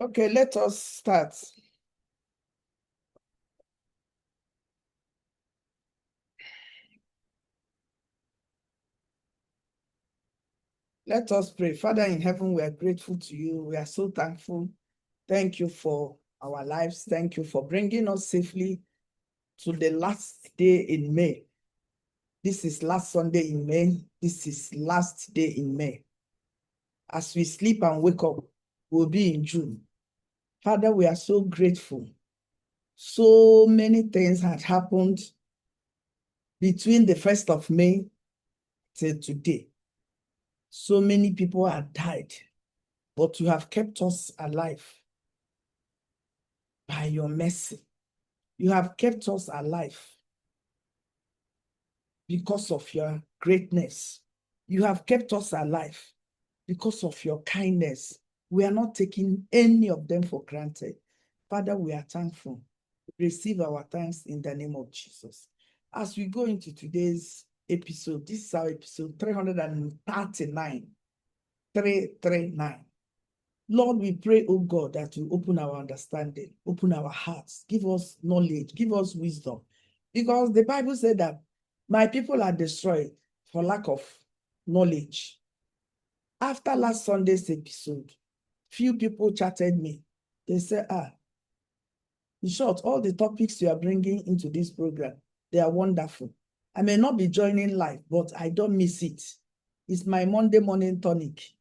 Okay, let us start. Let us pray. Father in heaven, we are grateful to you. We are so thankful. Thank you for our lives. Thank you for bringing us safely to the last day in May. This is last Sunday in May. This is last day in May. As we sleep and wake up, we'll be in June. Father, we are so grateful. So many things had happened between the 1st of May till today. So many people have died, but you have kept us alive by your mercy. You have kept us alive because of your greatness. You have kept us alive because of your kindness. We are not taking any of them for granted. Father, we are thankful. Receive our thanks in the name of Jesus. As we go into today's episode, this is our episode 339. 339. Lord, we pray, oh God, that you open our understanding, open our hearts, give us knowledge, give us wisdom. Because the Bible said that my people are destroyed for lack of knowledge. After last Sunday's episode, few people chatted me. They said, in short, all the topics you are bringing into this program, they are wonderful. I may not be joining live, but I don't miss it. It's my Monday morning tonic.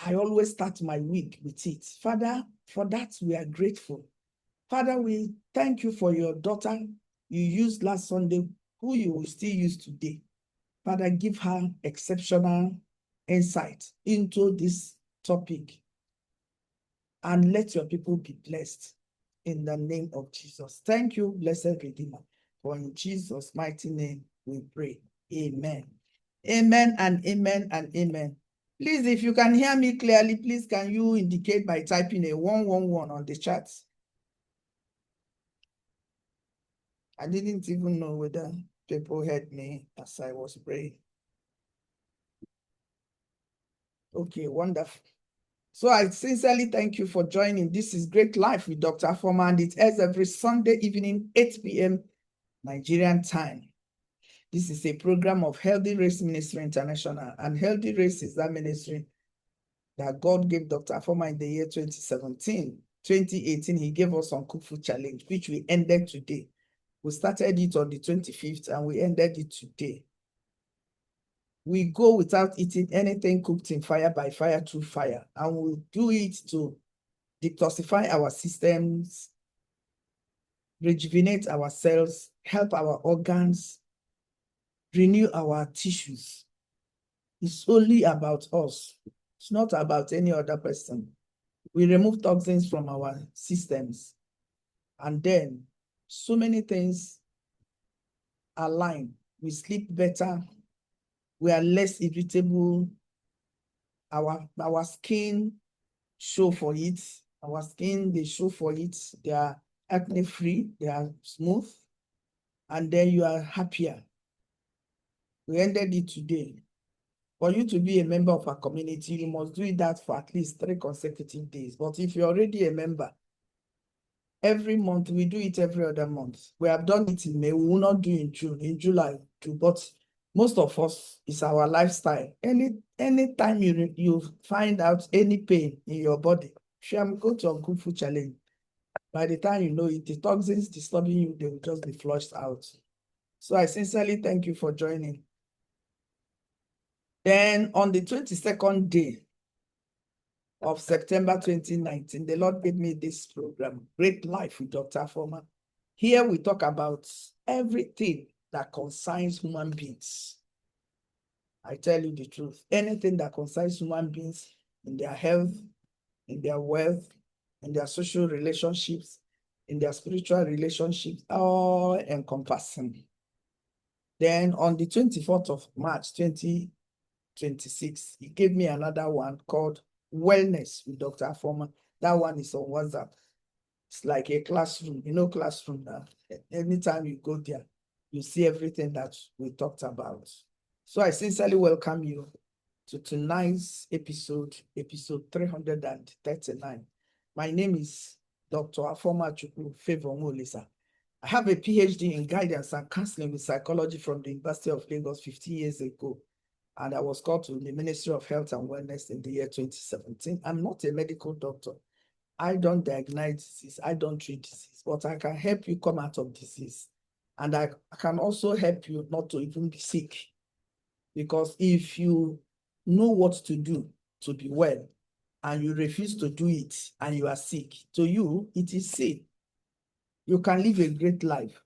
I always start my week with it. Father, for that we are grateful. Father, we thank you for your daughter you used last Sunday, who you will still use today. Father, give her exceptional insight into this topic and let your people be blessed in the name of Jesus. Thank you, blessed Redeemer, for in Jesus' mighty name we pray. Amen. Amen and amen and amen. Please, if you can hear me clearly, please can you indicate by typing a 111 on the chat? I didn't even know whether people heard me as I was praying. Okay, wonderful. So I sincerely thank you for joining. This is Great Life with Dr. Afoma, and it airs every Sunday evening, 8 p.m. Nigerian time. This is a program of Healthy Race Ministry International, and Healthy Race is that ministry that God gave Dr. Afoma in the year 2017. 2018, he gave us on Cook Food Challenge, which we ended today. We started it on the 25th and we ended it today. We go without eating anything cooked in fire by fire through fire, and we'll do it to detoxify our systems, rejuvenate our cells, help our organs, renew our tissues. It's only about us. It's not about any other person. We remove toxins from our systems, and then so many things align. We sleep better. We are less irritable. Our skin show for it. Our skin, they show for it. They are acne free. They are smooth. And then you are happier. We ended it today. For you to be a member of our community, you must do that for at least 3 consecutive days. But if you're already a member, every month, we do it every other month. We have done it in May. We will not do in June. In July, too. But most of us, it's our lifestyle. Anytime you find out any pain in your body, go to a Kung Fu Challenge. By the time you know it, the toxins disturbing you, they will just be flushed out. So I sincerely thank you for joining. Then on the 22nd day of September 2019, the Lord gave me this program, Great Life with Dr. Afoma. Here we talk about everything that concerns human beings. I tell you the truth, anything that concerns human beings in their health, in their wealth, in their social relationships, in their spiritual relationships, all encompassing. Then on the 24th of March, 2026, he gave me another one called Wellness with Dr. Afoma. That one is on WhatsApp. It's like a classroom, classroom now. Anytime you go there, you see everything that we talked about. So I sincerely welcome you to tonight's episode 339. My name is Dr. Afoma Favour. I have a PhD in guidance and counseling with psychology from the University of Lagos 50 years ago. And I was called to the Ministry of Health and Wellness in the year 2017. I'm not a medical doctor. I don't diagnose disease. I don't treat disease, but I can help you come out of disease. And I can also help you not to even be sick. Because if you know what to do to be well, and you refuse to do it, and you are sick, to you, it is sin. You can live a great life.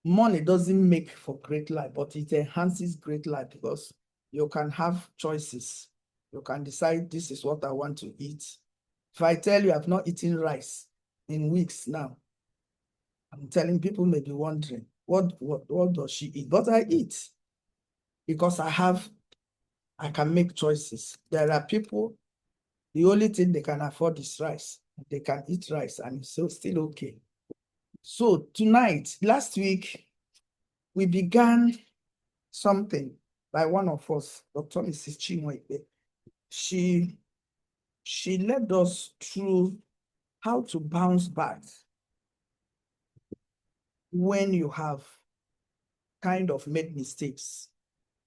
Money doesn't make for great life, but it enhances great life because you can have choices. You can decide, this is what I want to eat. If I tell you I've not eaten rice in weeks now, I'm telling people may be wondering, what does she eat? But I eat because I can make choices. There are people, the only thing they can afford is rice. They can eat rice and it's still okay. So tonight, last week, we began something by one of us, Dr. Mrs. Chinwe Ikpe. She led us through how to bounce back when you have kind of made mistakes.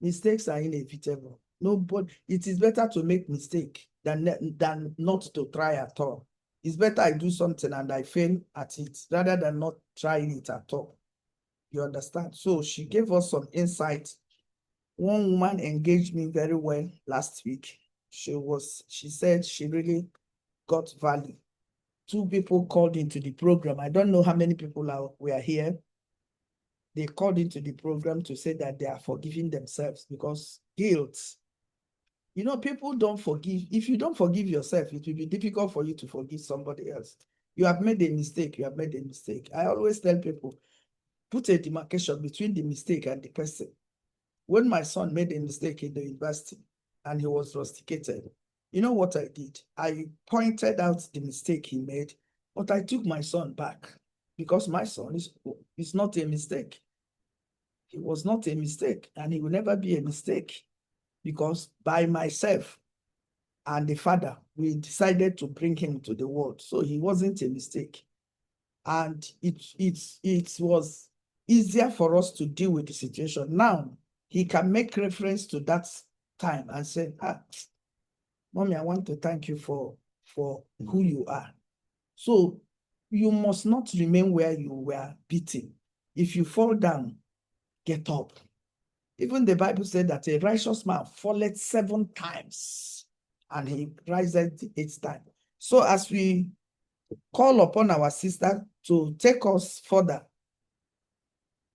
Mistakes are inevitable. Nobody, it is better to make mistake than not to try at all. It's better I do something and I fail at it rather than not trying it at all. You understand? So she gave us some insight. One woman engaged me very well last week. She said she really got value. 2 people called into the program. I don't know how many people were here. They called into the program to say that they are forgiving themselves because guilt. You know, people don't forgive. If you don't forgive yourself, it will be difficult for you to forgive somebody else. You have made a mistake. You have made a mistake. I always tell people, put a demarcation between the mistake and the person. When my son made a mistake in the university and he was rusticated, you know what I did? I pointed out the mistake he made, but I took my son back because my son is not a mistake. He was not a mistake and he will never be a mistake because by myself and the father, we decided to bring him to the world. So he wasn't a mistake. And it was easier for us to deal with the situation. Now, he can make reference to that time and say, Mommy, I want to thank you for who you are. So you must not remain where you were beaten. If you fall down, get up. Even the Bible said that a righteous man falleth 7 times and he rises 8 times. So as we call upon our sister to take us further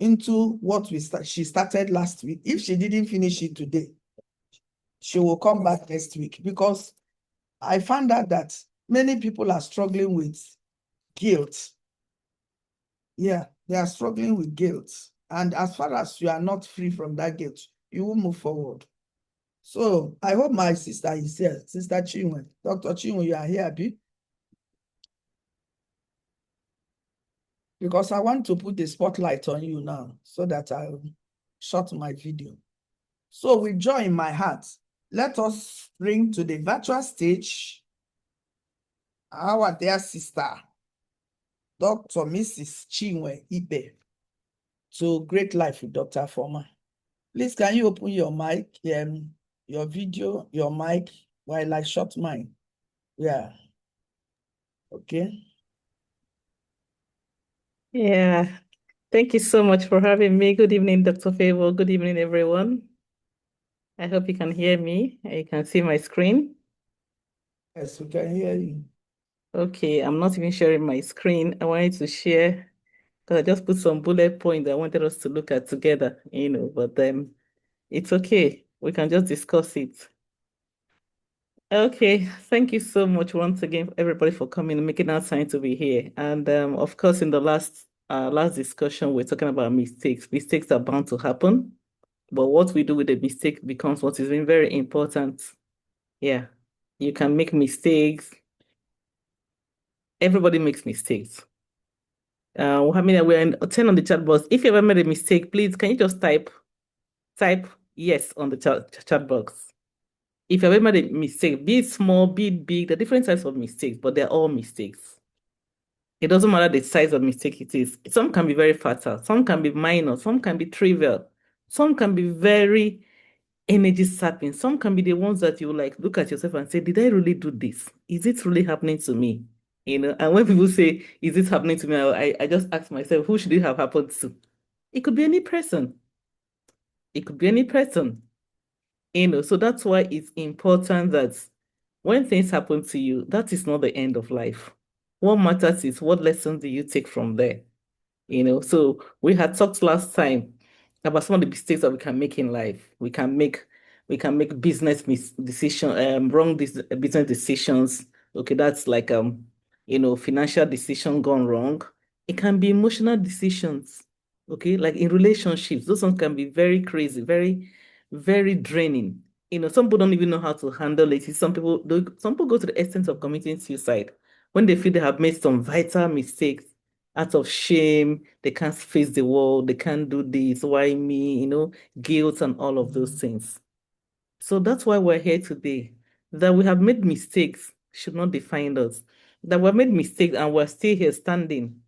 into what she started last week, if she didn't finish it today, she will come back next week because I found out that many people are struggling with guilt. Yeah, they are struggling with guilt. And as far as you are not free from that guilt, you will move forward. So I hope my sister is here, Sister Chinwe. Dr. Chinwe, you are here, Abi? Because I want to put the spotlight on you now so that I'll shut my video. So with joy in my heart, let us bring to the virtual stage our dear sister, Dr. Mrs. Chinwe Ikpe, to Great Life with Dr. Afoma. Please, can you open your mic, your video, your mic, while I shut mine? Yeah. Okay. Yeah. Thank you so much for having me. Good evening, Dr. Favour. Good evening, everyone. I hope you can hear me. You can see my screen. Yes, we can hear you. Okay, I'm not even sharing my screen. I wanted to share because I just put some bullet points I wanted us to look at together, but it's okay. We can just discuss it. Okay, thank you so much once again, everybody, for coming and making our time to be here. And of course, in the last discussion, we're talking about mistakes. Mistakes are bound to happen. But what we do with the mistake becomes what is very important. Yeah, you can make mistakes. Everybody makes mistakes. I mean, we're in 10 on the chat box. If you ever made a mistake, please, can you just type yes on the chat box? if you've ever made a mistake, be it small, be it big, there are different types of mistakes, but they're all mistakes. It doesn't matter the size of mistake it is. Some can be very fatal, some can be minor, some can be trivial, some can be very energy sapping, some can be the ones that you like look at yourself and say, did I really do this? Is it really happening to me? And when people say, is it happening to me? I just ask myself, who should it have happened to? It could be any person. It could be any person. So that's why it's important that when things happen to you, that is not the end of life. What matters is what lessons do you take from there? So we had talked last time about some of the mistakes that we can make in life. We can make business decision, wrong business decisions. Okay, that's like financial decision gone wrong. It can be emotional decisions. Okay, like in relationships, those ones can be very crazy, very, very draining. Some people don't even know how to handle it. Some people go to the extent of committing suicide when they feel they have made some vital mistakes out of shame. They can't face the world. They can't do this. Why me? Guilt and all of those things. So that's why we're here today. That we have made mistakes should not define us. That we've made mistakes and we're still here standing.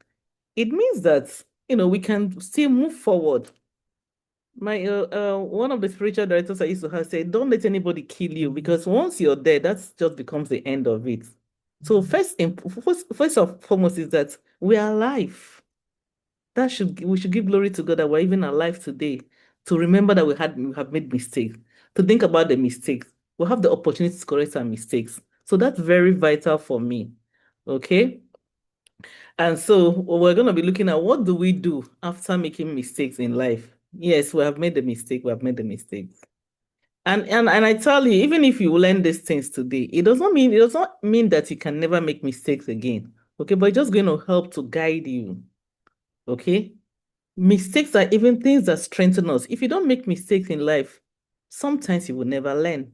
It means that, we can still move forward. My one of the spiritual directors I used to have said, don't let anybody kill you, because once you're dead, that just becomes the end of it. So first and foremost is that we are alive. We should give glory to God that we're even alive today, to remember that we have made mistakes, to think about the mistakes. We'll have the opportunity to correct our mistakes. So that's very vital for me. Okay. And so we're going to be looking at, what do we do after making mistakes in life? Yes, we have made the mistake. We have made the mistakes. And I tell you, even if you learn these things today, it does not mean that you can never make mistakes again. Okay, but it's just going to help to guide you. Okay. Mistakes are even things that strengthen us. If you don't make mistakes in life, sometimes you will never learn.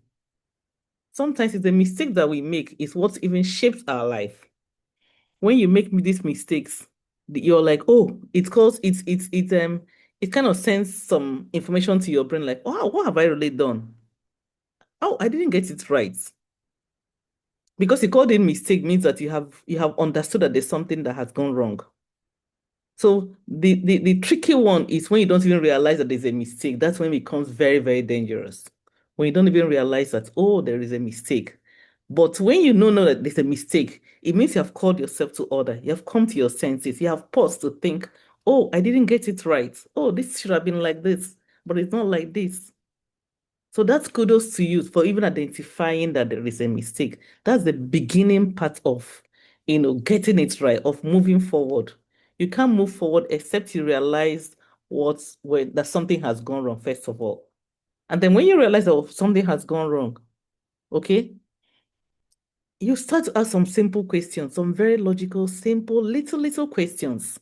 Sometimes it's the mistake that we make is what even shapes our life. When you make these mistakes, you're like, oh, it's cause it kind of sends some information to your brain, like, oh, what have I really done? Oh, I didn't get it right. Because you called it mistake means that you have understood that there's something that has gone wrong. So the tricky one is when you don't even realize that there's a mistake. That's when it becomes very, very dangerous. When you don't even realize that, oh, there is a mistake. But when you know that there's a mistake, it means you have called yourself to order. You have come to your senses. You have paused to think, oh, I didn't get it right. Oh, this should have been like this, but it's not like this. So that's kudos to you for even identifying that there is a mistake. That's the beginning part of, getting it right, of moving forward. You can't move forward except you realize that something has gone wrong, first of all. And then when you realize that something has gone wrong, okay, you start to ask some simple questions, some very logical, simple, little questions.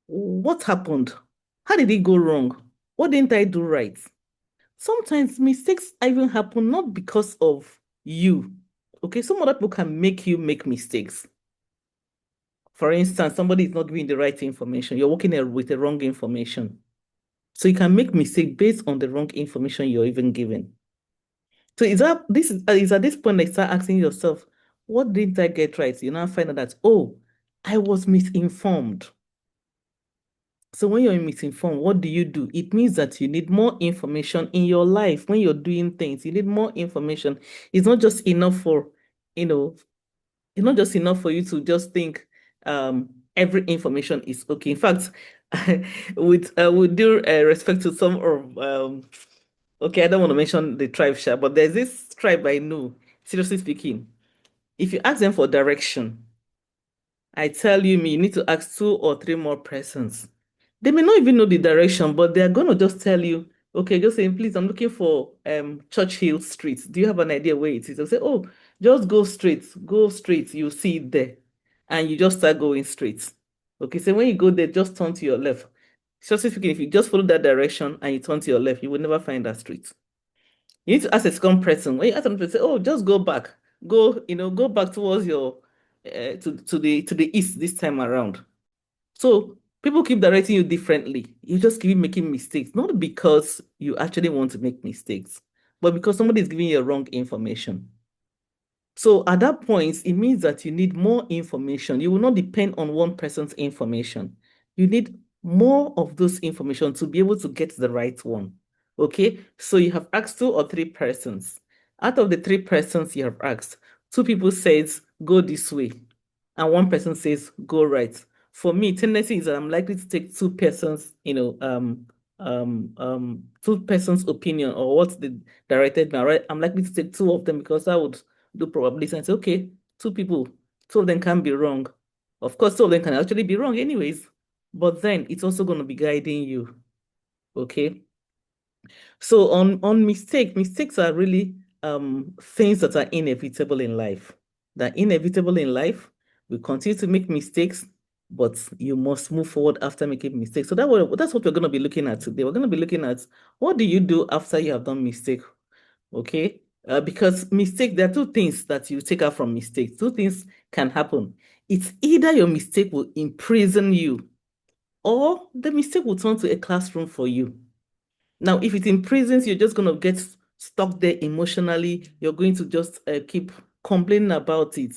What happened? How did it go wrong? What didn't I do right? Sometimes mistakes even happen not because of you. Okay, some other people can make you make mistakes. For instance, somebody is not giving the right information. You're working with the wrong information. So you can make mistake based on the wrong information you're even given. So is at this point that you start asking yourself, what didn't I get right? You now find out that, oh, I was misinformed. So when you're misinformed, what do? It means that you need more information in your life. When you're doing things, you need more information. It's not just enough for, it's not just enough for you to just think every information is okay. In fact, with due respect to some of okay, I don't want to mention the tribe, but there's this tribe I know, seriously speaking. If you ask them for direction, I tell you, you need to ask two or three more persons. They may not even know the direction, but they're going to just tell you, okay, just saying, please, I'm looking for Churchill Street. Do you have an idea where it is? They'll say, oh, just go straight, you'll see it there. And you just start going straight. Okay, so when you go there, just turn to your left. Seriously speaking, if you just follow that direction and you turn to your left, you will never find that street. You need to ask a second person. When you ask them to say, oh, just go back. Go back towards your to the east this time around. So people keep directing you differently. You just keep making mistakes, not because you actually want to make mistakes, but because somebody is giving you wrong information. So at that point, it means that you need more information. You will not depend on one person's information. You need more of those information to be able to get the right one. Okay, so you have asked 2 or 3 persons. Out of the 3 persons you have asked, 2 people says go this way, and one person says go right. For me, tendency is that I'm likely to take 2 persons, 2 persons' opinion or what they directed me, right? I'm likely to take 2 of them because I would do probability and say, okay, 2 people, 2 of them can be wrong. Of course, 2 of them can actually be wrong anyways, but then it's also going to be guiding you. Okay. So on mistakes are really things that are inevitable in life. They're inevitable in life. We continue to make mistakes, but you must move forward after making mistakes. So that's what we're going to be looking at today. We're going to be looking at what do you do after you have done mistake. Okay. Because mistake, there are 2 things that you take out from mistakes. 2 things can happen. It's either your mistake will imprison you or the mistake will turn to a classroom for you. Now, if it imprisons, you're just going to get stuck there emotionally. You're going to just keep complaining about it.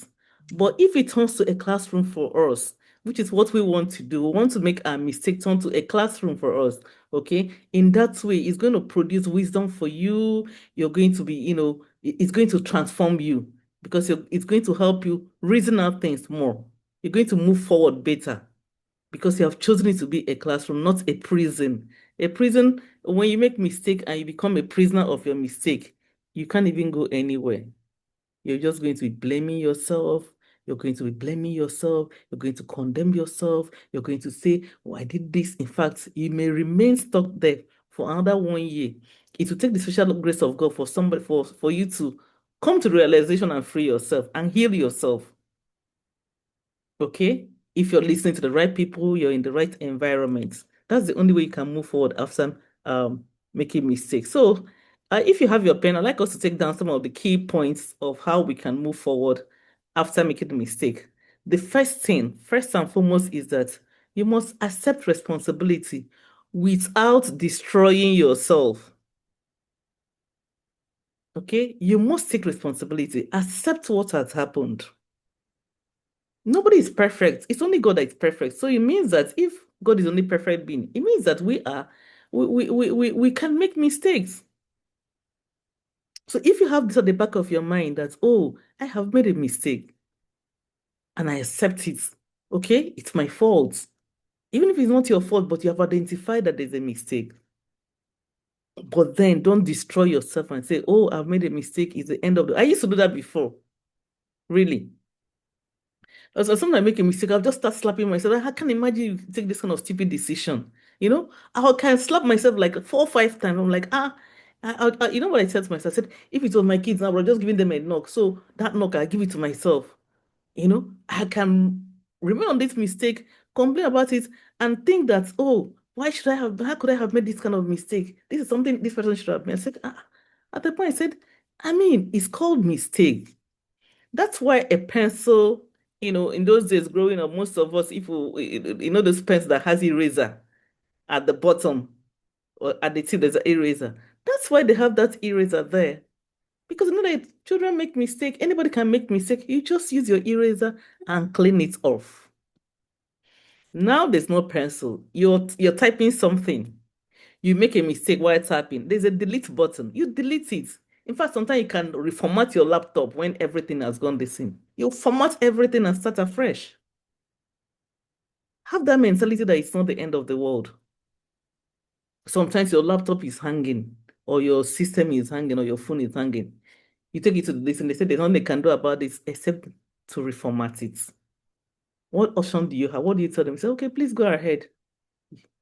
But if it turns to a classroom for us, which is what we want to do, we want to make our mistake turn to a classroom for us, okay? In that way, it's going to produce wisdom for you. You're going to be, it's going to transform you because it's going to help you reason out things more. You're going to move forward better because you have chosen it to be a classroom, not a prison. A prison, when you make mistake and you become a prisoner of your mistake, you can't even go anywhere. You're just going to be blaming yourself. You're going to be blaming yourself. You're going to condemn yourself. You're going to say, oh, I did this. In fact, you may remain stuck there for another 1 year. It will take the special grace of God for somebody, for you to come to realization and free yourself and heal yourself. Okay? If you're listening to the right people, you're in the right environment. That's the only way you can move forward after making mistakes. So, if you have your pen, I'd like us to take down some of the key points of how we can move forward after making a mistake. The first thing, first and foremost, is that you must accept responsibility without destroying yourself. Okay? You must take responsibility. Accept what has happened. Nobody is perfect. It's only God that is perfect. So it means that if God is only perfect being, it means that we can make mistakes. So if you have this at the back of your mind that, oh, I have made a mistake and I accept it, okay, it's my fault. Even if it's not your fault, but you have identified that there's a mistake. But then don't destroy yourself and say, oh, I've made a mistake. It's the end of the. I used to do that before. Really. So sometimes I make a mistake, I'll just start slapping myself. I can't imagine you take this kind of stupid decision. I can slap myself like 4 or 5 times. I'm like, you know what I said to myself? I said, if it was my kids now, we're just giving them a knock. So that knock, I give it to myself. I can remain on this mistake, complain about it, and think that, oh, how could I have made this kind of mistake? This is something this person should have made. I said, at the point, I said, I mean, it's called mistake. That's why a pencil, in those days growing up, most of us, if those pens that has eraser at the bottom or at the tip, there's an eraser. That's why they have that eraser there. Because that children make mistake, anybody can make mistake. You just use your eraser and clean it off. Now there's no pencil. You're typing something. You make a mistake while typing. There's a delete button. You delete it. In fact, sometimes you can reformat your laptop when everything has gone the same. You format everything and start afresh. Have that mentality that it's not the end of the world. Sometimes your laptop is hanging, or your system is hanging, or your phone is hanging. You take it to this, and they say there's nothing they can do about this except to reformat it. What option do you have? What do you tell them? You say, okay, please go ahead.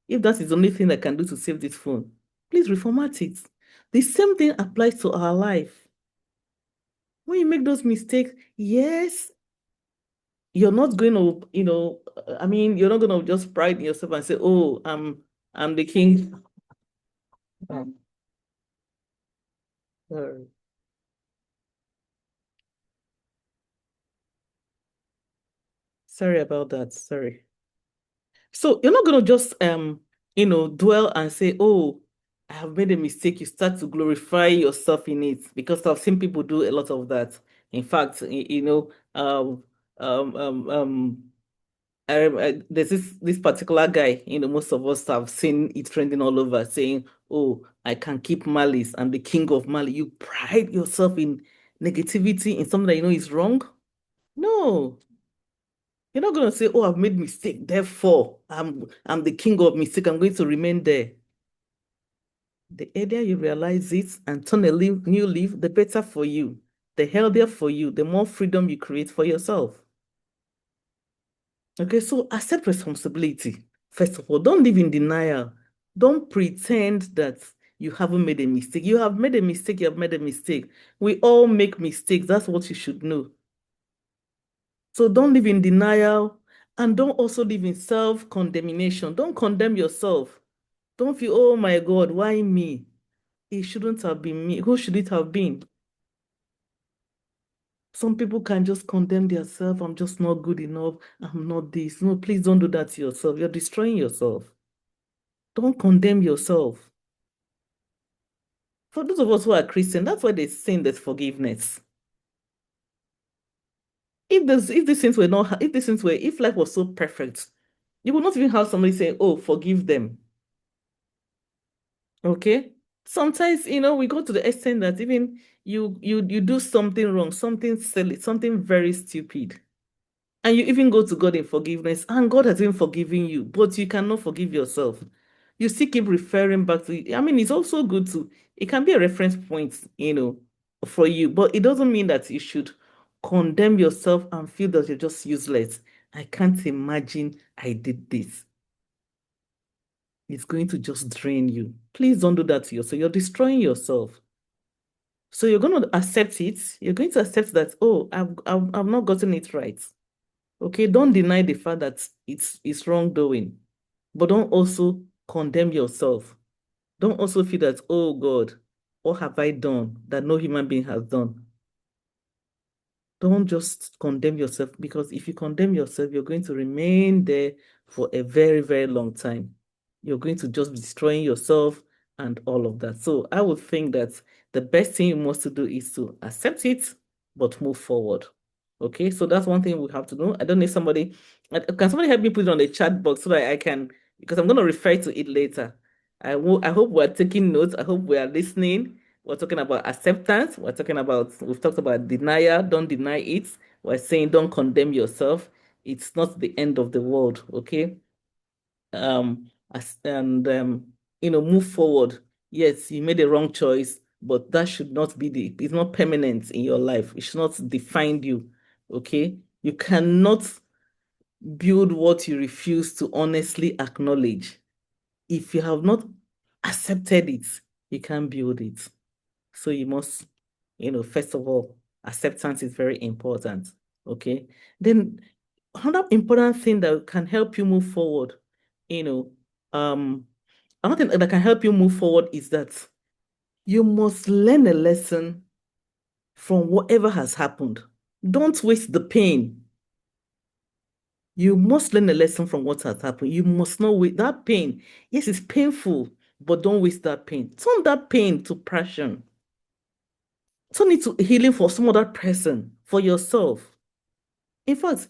If that is the only thing I can do to save this phone, please reformat it. The same thing applies to our life. When you make those mistakes, yes, you're not going to, you're not going to just pride in yourself and say, oh, I'm the king. Um, sorry. Sorry about that. Sorry. So you're not going to just, dwell and say, oh, I have made a mistake, you start to glorify yourself in it, because I've seen people do a lot of that. In fact, um, um, um, there's this particular guy, most of us have seen it trending all over, saying, "Oh, I can keep malice. I'm the king of malice." You pride yourself in negativity, in something that you know is wrong. No, you're not going to say, "Oh, I've made mistake, therefore I'm the king of mistake. I'm going to remain there." The earlier you realize it and turn a new leaf, the better for you, the healthier for you, the more freedom you create for yourself. Okay, so accept responsibility. First of all, don't live in denial. Don't pretend that you haven't made a mistake. You have made a mistake, you have made a mistake. We all make mistakes. That's what you should know. So don't live in denial, and don't also live in self-condemnation. Don't condemn yourself. Don't feel, oh my God, why me? It shouldn't have been me. Who should it have been? Some people can just condemn themselves. I'm just not good enough. I'm not this. No, please don't do that to yourself. You're destroying yourself. Don't condemn yourself. For those of us who are Christian, that's why they say there's forgiveness. If life was so perfect, you would not even have somebody saying, "Oh, forgive them." Okay? Sometimes, we go to the extent that even you do something wrong, something silly, something very stupid. And you even go to God in forgiveness, and God has even forgiven you, but you cannot forgive yourself. You still keep referring back to it. I mean, it's also good it can be a reference point, for you, but it doesn't mean that you should condemn yourself and feel that you're just useless. I can't imagine I did this. It's going to just drain you. Please don't do that to yourself. You're destroying yourself. So you're going to accept it. You're going to accept that, oh, I've not gotten it right. Okay, don't deny the fact that it's wrongdoing, but don't also condemn yourself. Don't also feel that, oh God, what have I done that no human being has done? Don't just condemn yourself, because if you condemn yourself, you're going to remain there for a very, very long time. You're going to just be destroying yourself and all of that. So I would think that the best thing you must to do is to accept it, but move forward. Okay, so that's one thing we have to do. I don't need somebody. Can somebody help me put it on the chat box so that I can, because I'm going to refer to it later. I hope we're taking notes. I hope we are listening. We're talking about acceptance. We've talked about denial. Don't deny it. We're saying don't condemn yourself. It's not the end of the world. Okay. And move forward. Yes, you made a wrong choice, but that should not be it's not permanent in your life. It should not define you. Okay. You cannot build what you refuse to honestly acknowledge. If you have not accepted it, you can't build it. So you must, first of all, acceptance is very important. Okay. Then another important thing that can help you move forward, you know, um, another thing that can help you move forward is that you must learn a lesson from whatever has happened. Don't waste the pain. You must learn a lesson from what has happened. You must not waste that pain. Yes, it's painful, but don't waste that pain. Turn that pain to passion. Turn it to healing for some other person, for yourself. In fact,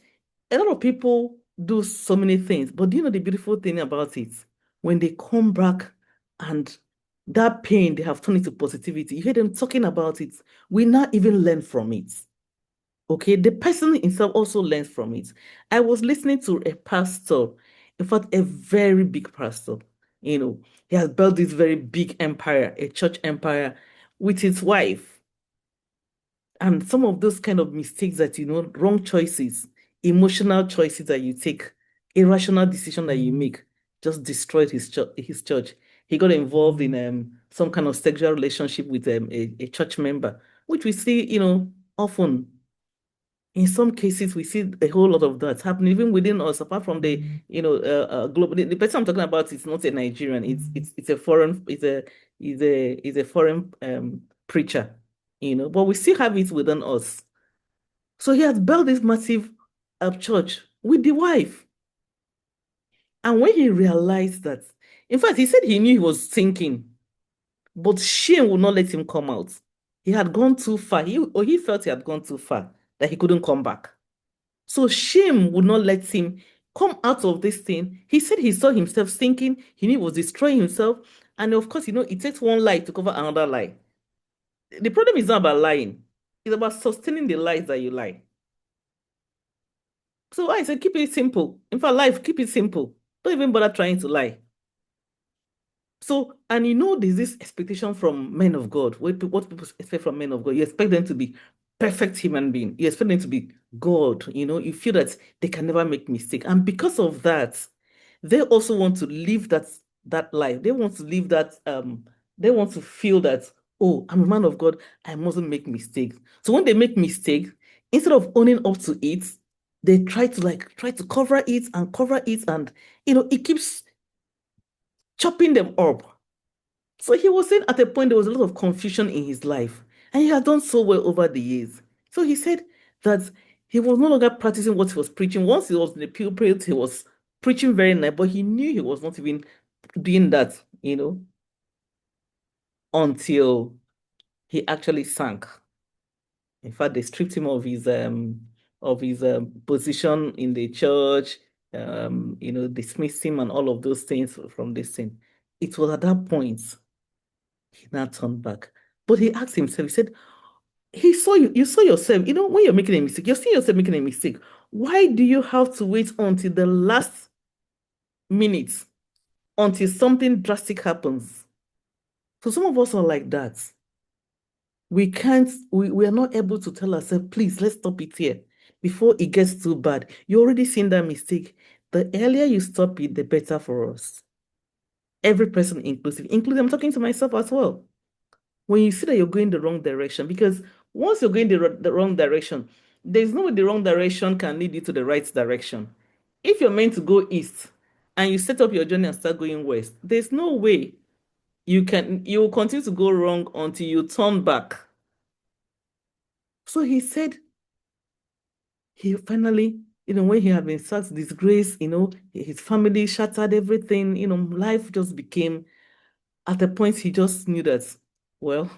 a lot of people do so many things, but do you know the beautiful thing about it? When they come back and that pain, they have turned into positivity. You hear them talking about it. We not even learn from it. Okay, the person himself also learns from it. I was listening to a pastor, in fact, a very big pastor. He has built this very big empire, a church empire, with his wife. And some of those kind of mistakes that, wrong choices, emotional choices that you take, irrational decision that you make, just destroyed his church. He got involved in some kind of sexual relationship with a church member, which we see, often. In some cases, we see a whole lot of that happening even within us, apart from the, global. The person I'm talking about is not a Nigerian. It's a foreign. It's a foreign preacher, But we still have it within us. So he has built this massive church with the wife, and when he realized that, in fact, he said he knew he was sinking. But shame would not let him come out. He had gone too far. He felt he had gone too far, that he couldn't come back. So shame would not let him come out of this thing. He said he saw himself sinking. He knew he was destroying himself. And of course, it takes one lie to cover another lie. The problem is not about lying. It's about sustaining the lies that you lie. So I said, keep it simple. In fact, life, keep it simple. Don't even bother trying to lie. So, and there's this expectation from men of God. What people expect from men of God, you expect them to be perfect human being. You expect them to be God. You feel that they can never make mistake. And because of that, they also want to live that life. They want to live that, they want to feel that, oh, I'm a man of God, I mustn't make mistakes. So when they make mistakes, instead of owning up to it, they try to cover it and cover it, and it keeps chopping them up. So he was saying at a point there was a lot of confusion in his life, and he had done so well over the years. So he said that he was no longer practicing what he was preaching. Once he was in the pulpit, he was preaching very nice, but he knew he was not even doing that, until he actually sank. In fact, they stripped him of his position in the church, dismissed him and all of those things from this thing. It was at that point he now turned back. But he asked himself, he said, he saw you saw yourself, when you're making a mistake, you're seeing yourself making a mistake. Why do you have to wait until the last minute, until something drastic happens? So some of us are like that. We are not able to tell ourselves, please, let's stop it here before it gets too bad. You're already seen that mistake. The earlier you stop it, the better for us. Every person inclusive, including I'm talking to myself as well. When you see that you're going the wrong direction, because once you're going the wrong direction, there's no way the wrong direction can lead you to the right direction. If you're meant to go east and you set up your journey and start going west, there's no way you will continue to go wrong until you turn back. So he said he finally, when he had been such disgrace, his family shattered everything, life just became, at a point he just knew that, well,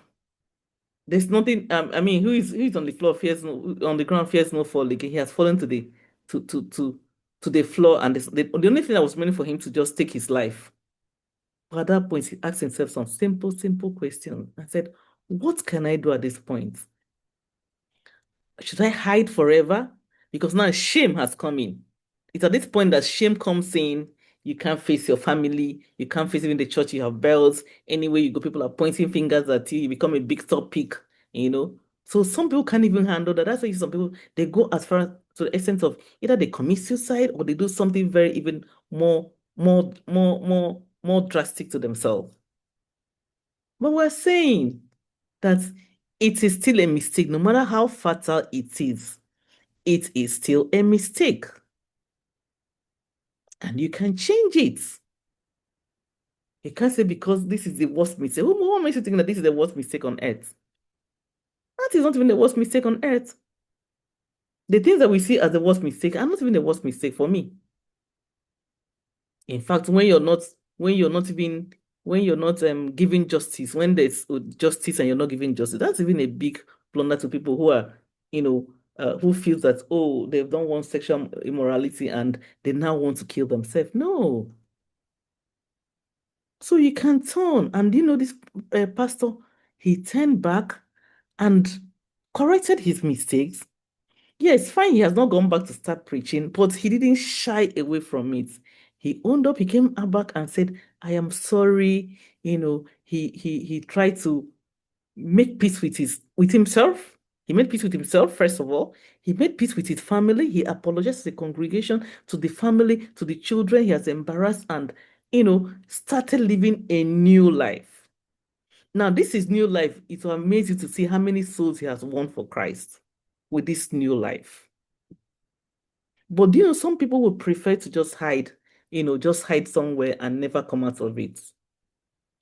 there's nothing. I mean, who is on the floor fears no, on the ground fears no fall again. He has fallen to the floor, and the only thing that was meant for him to just take his life. But at that point, he asked himself some simple questions and said, "What can I do at this point? Should I hide forever? Because now shame has come in. It's at this point that shame comes in. You can't face your family. You can't face even the church you have bells. Anywhere you go, people are pointing fingers at you. You become a big topic, you know. So some people can't even handle that. That's why some people, they go as far to the extent of either they commit suicide or they do something very even more drastic to themselves. But we're saying that it is still a mistake, no matter how fatal it is still a mistake. And you can change it. You can't say because this is the worst mistake. What makes you think that this is the worst mistake on earth? That is not even the worst mistake on earth. The things that we see as the worst mistake are not even the worst mistake for me. In fact, when you're not giving justice, when there's justice and you're not giving justice, that's even a big blunder to people who are, who feel that, oh, they've done one sexual immorality and they now want to kill themselves. No. So you can turn, and this pastor, he turned back and corrected his mistakes. Yeah, it's fine. He has not gone back to start preaching, but he didn't shy away from it. He owned up, he came back and said, I am sorry. He tried to make peace with himself. He made peace with himself, first of all. He made peace with his family. He apologized to the congregation, to the family, to the children he has embarrassed, and started living a new life. Now, this is new life. It will amaze you to see how many souls he has won for Christ with this new life. But some people would prefer to just hide somewhere and never come out of it.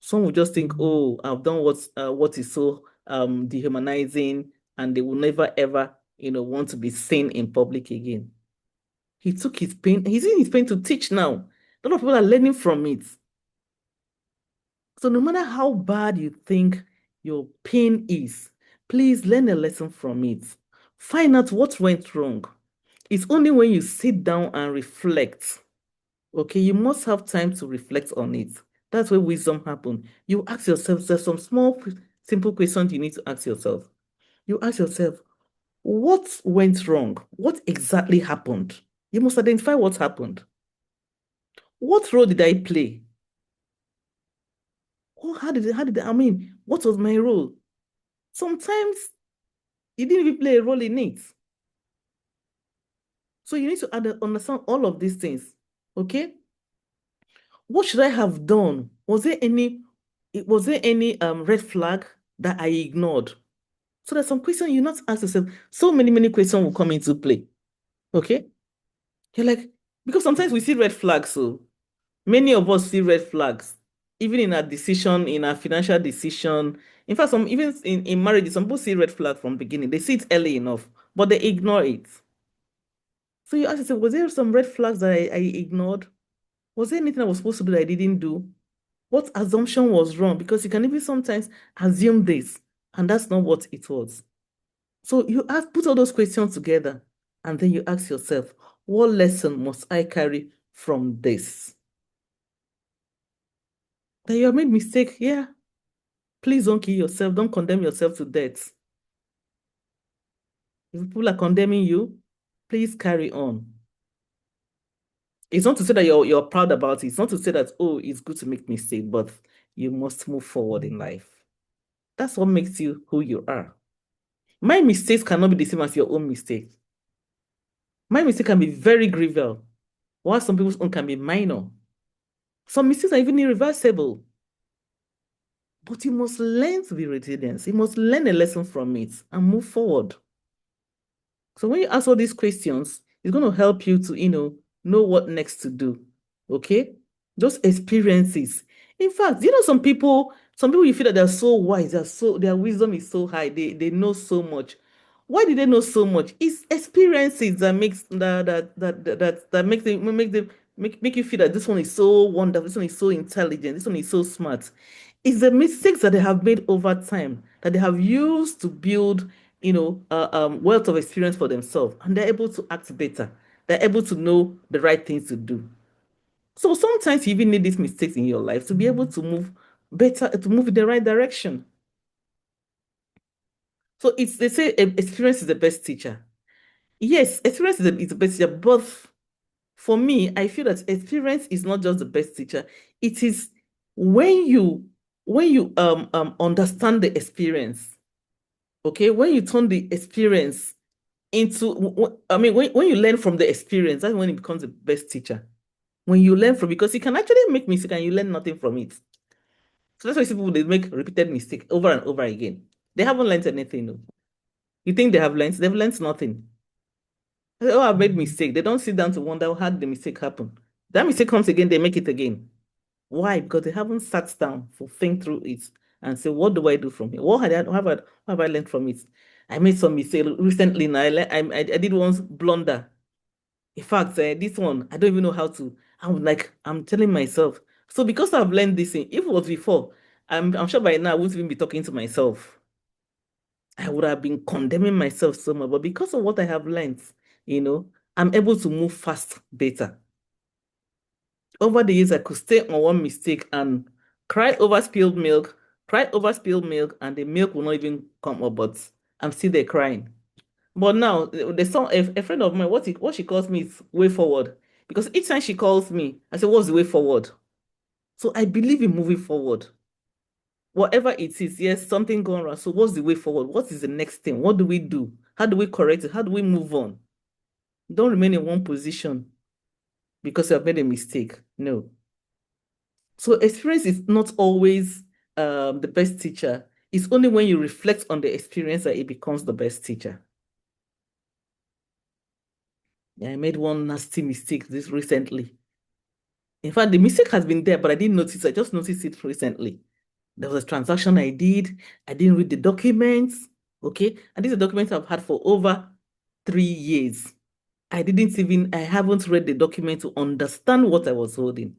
Some will just think, oh, I've done what is so dehumanizing, and they will never ever, want to be seen in public again. He took his pain, he's using his pain to teach now. A lot of people are learning from it. So no matter how bad you think your pain is, please learn a lesson from it. Find out what went wrong. It's only when you sit down and reflect. Okay, you must have time to reflect on it. That's where wisdom happens. You ask yourself, there's some small, simple questions you need to ask yourself. You ask yourself, what went wrong? What exactly happened? You must identify what happened. What role did I play? Oh, I mean, what was my role? Sometimes you didn't even play a role in it. So you need to understand all of these things. Okay? What should I have done? Was there any red flag that I ignored? So there's some questions you not ask yourself. So many questions will come into play. Okay? You're like, because sometimes we see red flags, so many of us see red flags, even in our decision, in our financial decision. In fact, some even in marriage, some people see red flag from beginning. They see it early enough, but they ignore it. So you ask yourself, was there some red flags that I ignored? Was there anything I was supposed to do that I didn't do? What assumption was wrong? Because you can even sometimes assume this, and that's not what it was. So you put all those questions together, and then you ask yourself, what lesson must I carry from this? That you have made mistake, yeah. Please don't kill yourself. Don't condemn yourself to death. If people are condemning you, please carry on. It's not to say that you're proud about it. It's not to say that, oh, it's good to make mistakes, but you must move forward in life. That's what makes you who you are. My mistakes cannot be the same as your own mistakes. My mistake can be very grievous, while some people's own can be minor. Some mistakes are even irreversible. But you must learn to be resilient. You must learn a lesson from it and move forward. So when you ask all these questions, it's going to help you to, know what next to do. Okay? Those experiences. In fact, some people you feel that they're so wise, their wisdom is so high, they know so much. Why did they know so much? It's experiences that makes that make you feel that this one is so wonderful, this one is so intelligent, this one is so smart. It's the mistakes that they have made over time that they have used to build, wealth of experience for themselves, and they're able to act better. They're able to know the right things to do. So sometimes you even need these mistakes in your life to be able to move better, to move in the right direction. So they say experience is the best teacher. Yes, experience is the best teacher, but for me, I feel that experience is not just the best teacher. It is when you understand the experience, okay, when you turn the experience I mean, when you learn from the experience, that's when it becomes the best teacher. When you learn from, because you can actually make mistake and you learn nothing from it. So that's why people they make repeated mistake over and over again. They haven't learned anything. No. You think they have learned? They've learned nothing. Oh, I've made mistake. They don't sit down to wonder how did the mistake happen. That mistake comes again, they make it again. Why? Because they haven't sat down to think through it and say, what do I do from here? What have I learned from it? I made some mistake recently. Now I did once blunder. In fact, this one, I don't even know how to. I'm telling myself. So because I've learned this thing, if it was before, I'm sure by now I wouldn't even be talking to myself. I would have been condemning myself so much. But because of what I have learned, I'm able to move fast better. Over the years, I could stay on one mistake and cry over spilled milk, and the milk will not even come up, but I'm still there crying. But now there's a friend of mine, what she calls me is way forward. Because each time she calls me, I say, what's the way forward? So I believe in moving forward. Whatever it is, yes, something going wrong. So what's the way forward? What is the next thing? What do we do? How do we correct it? How do we move on? Don't remain in one position because you have made a mistake. No. So experience is not always the best teacher. It's only when you reflect on the experience that it becomes the best teacher. Yeah, I made one nasty mistake this recently. In fact, the mistake has been there, but I didn't notice. I just noticed it recently. There was a transaction I did. I didn't read the documents. Okay. And these are documents I've had for over 3 years. I haven't read the document to understand what I was holding.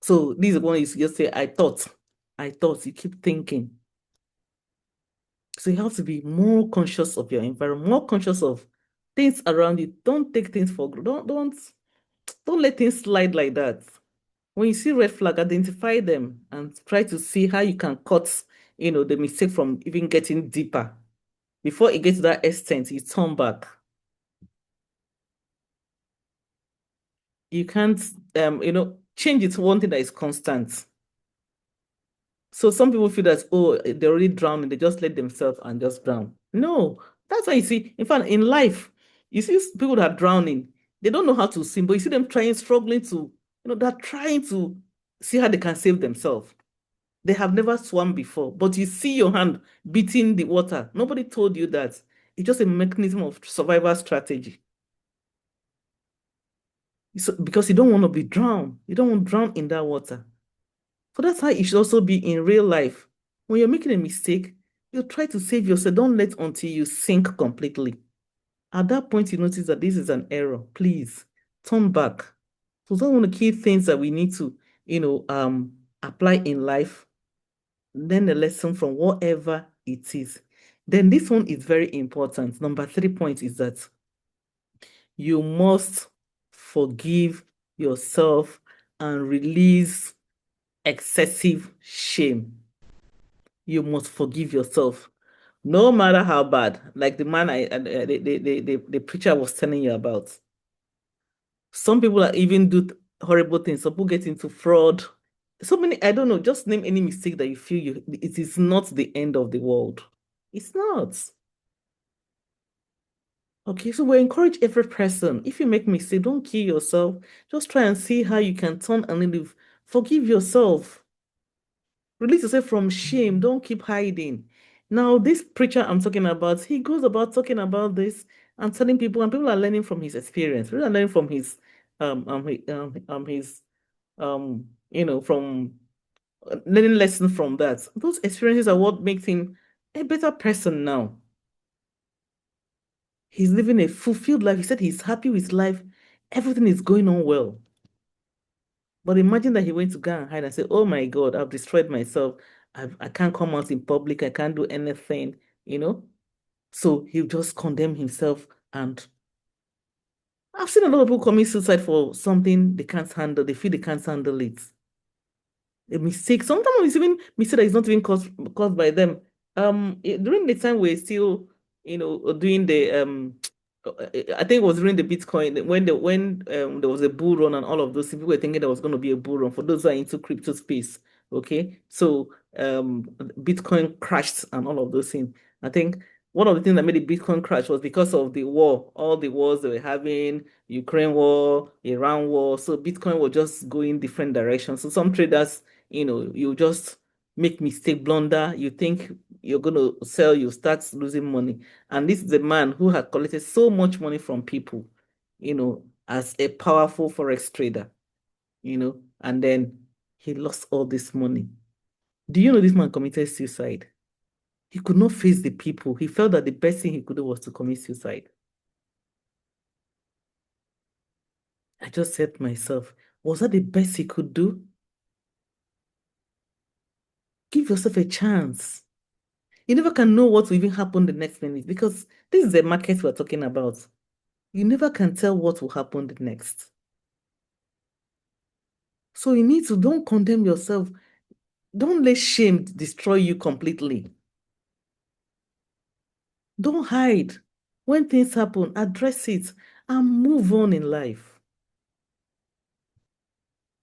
So this is one you just say, I thought, you keep thinking. So you have to be more conscious of your environment, more conscious of things around you. Don't take things for don't let things slide like that. When you see red flag, identify them and try to see how you can cut, the mistake from even getting deeper. Before it gets to that extent, you turn back. You can't, change it to one thing that is constant. So some people feel that, oh, they're already drowning, they just let themselves and just drown. No, that's why you see, in fact, in life, you see people that are drowning, they don't know how to swim, but you see them trying, struggling to, they're trying to see how they can save themselves. They have never swum before, but you see your hand beating the water. Nobody told you that. It's just a mechanism of survival strategy. Because you don't want to be drowned. You don't want to drown in that water. So that's how it should also be in real life. When you're making a mistake, you try to save yourself. Don't let until you sink completely. At that point, you notice that this is an error. Please turn back. So those are one of the key things that we need to, apply in life. Learn a lesson from whatever it is. Then this one is very important. Number 3 point is that you must forgive yourself and release excessive shame. You must forgive yourself, no matter how bad. Like the man the preacher was telling you about. Some people that even do horrible things. Some people get into fraud. So many, I don't know, just name any mistake that you feel it is not the end of the world. It's not. Okay, so we encourage every person. If you make mistake, don't kill yourself. Just try and see how you can turn and live. Forgive yourself. Release yourself from shame. Don't keep hiding. Now, this preacher I'm talking about, he goes about talking about this and telling people, and people are learning from his experience. People are learning from his from learning lessons from that. Those experiences are what makes him a better person now. He's living a fulfilled life. He said he's happy with life. Everything is going on well. But imagine that he went to go and hide and say, oh my God, I've destroyed myself. I can't come out in public. I can't do anything, you know? So he'll just condemn himself. And I've seen a lot of people commit suicide for something they can't handle. They feel they can't handle it. A mistake. Sometimes it's even mistake that is not even caused by them. During the time we're still, doing the I think it was during the Bitcoin when there was a bull run and all of those people were thinking there was going to be a bull run for those who are into crypto space. Okay, so Bitcoin crashed and all of those things. I think one of the things that made the Bitcoin crash was because of the war, all the wars they were having, Ukraine war, Iran war. So Bitcoin was just going different directions. So some traders, you just make mistake, blunder. You think you're going to sell, you start losing money. And this is a man who had collected so much money from people, as a powerful forex trader, and then he lost all this money. Do you know this man committed suicide? He could not face the people. He felt that the best thing he could do was to commit suicide. I just said to myself, was that the best he could do? Give yourself a chance. You never can know what will even happen the next minute because this is the market we're talking about. You never can tell what will happen the next. So you need to don't condemn yourself. Don't let shame destroy you completely. Don't hide. When things happen, address it and move on in life.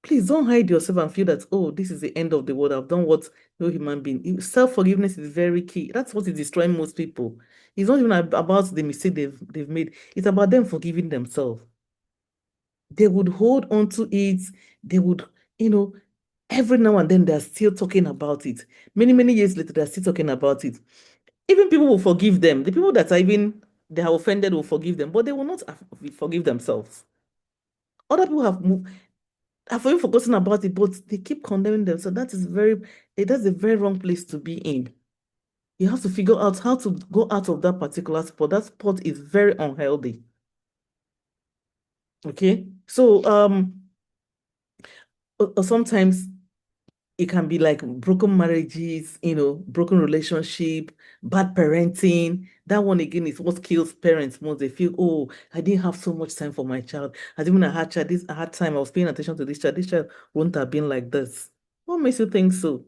Please don't hide yourself and feel that, oh, this is the end of the world. I've done what no human being. Self-forgiveness is very key. That's what is destroying most people. It's not even about the mistake they've made. It's about them forgiving themselves. They would hold on to it. They would, every now and then they're still talking about it. Many, many years later, they're still talking about it. Even people will forgive them. The people that are even they are offended will forgive them, but they will not forgive themselves. Other people have even forgotten about it, but they keep condemning them. So that's a very wrong place to be in. You have to figure out how to go out of that particular spot. That spot is very unhealthy. Okay. So or sometimes it can be like broken marriages, broken relationship, bad parenting. That one again is what kills parents most. They feel, oh, I didn't have so much time for my child. I didn't when I had time, I was paying attention to this child. This child wouldn't have been like this. What makes you think so?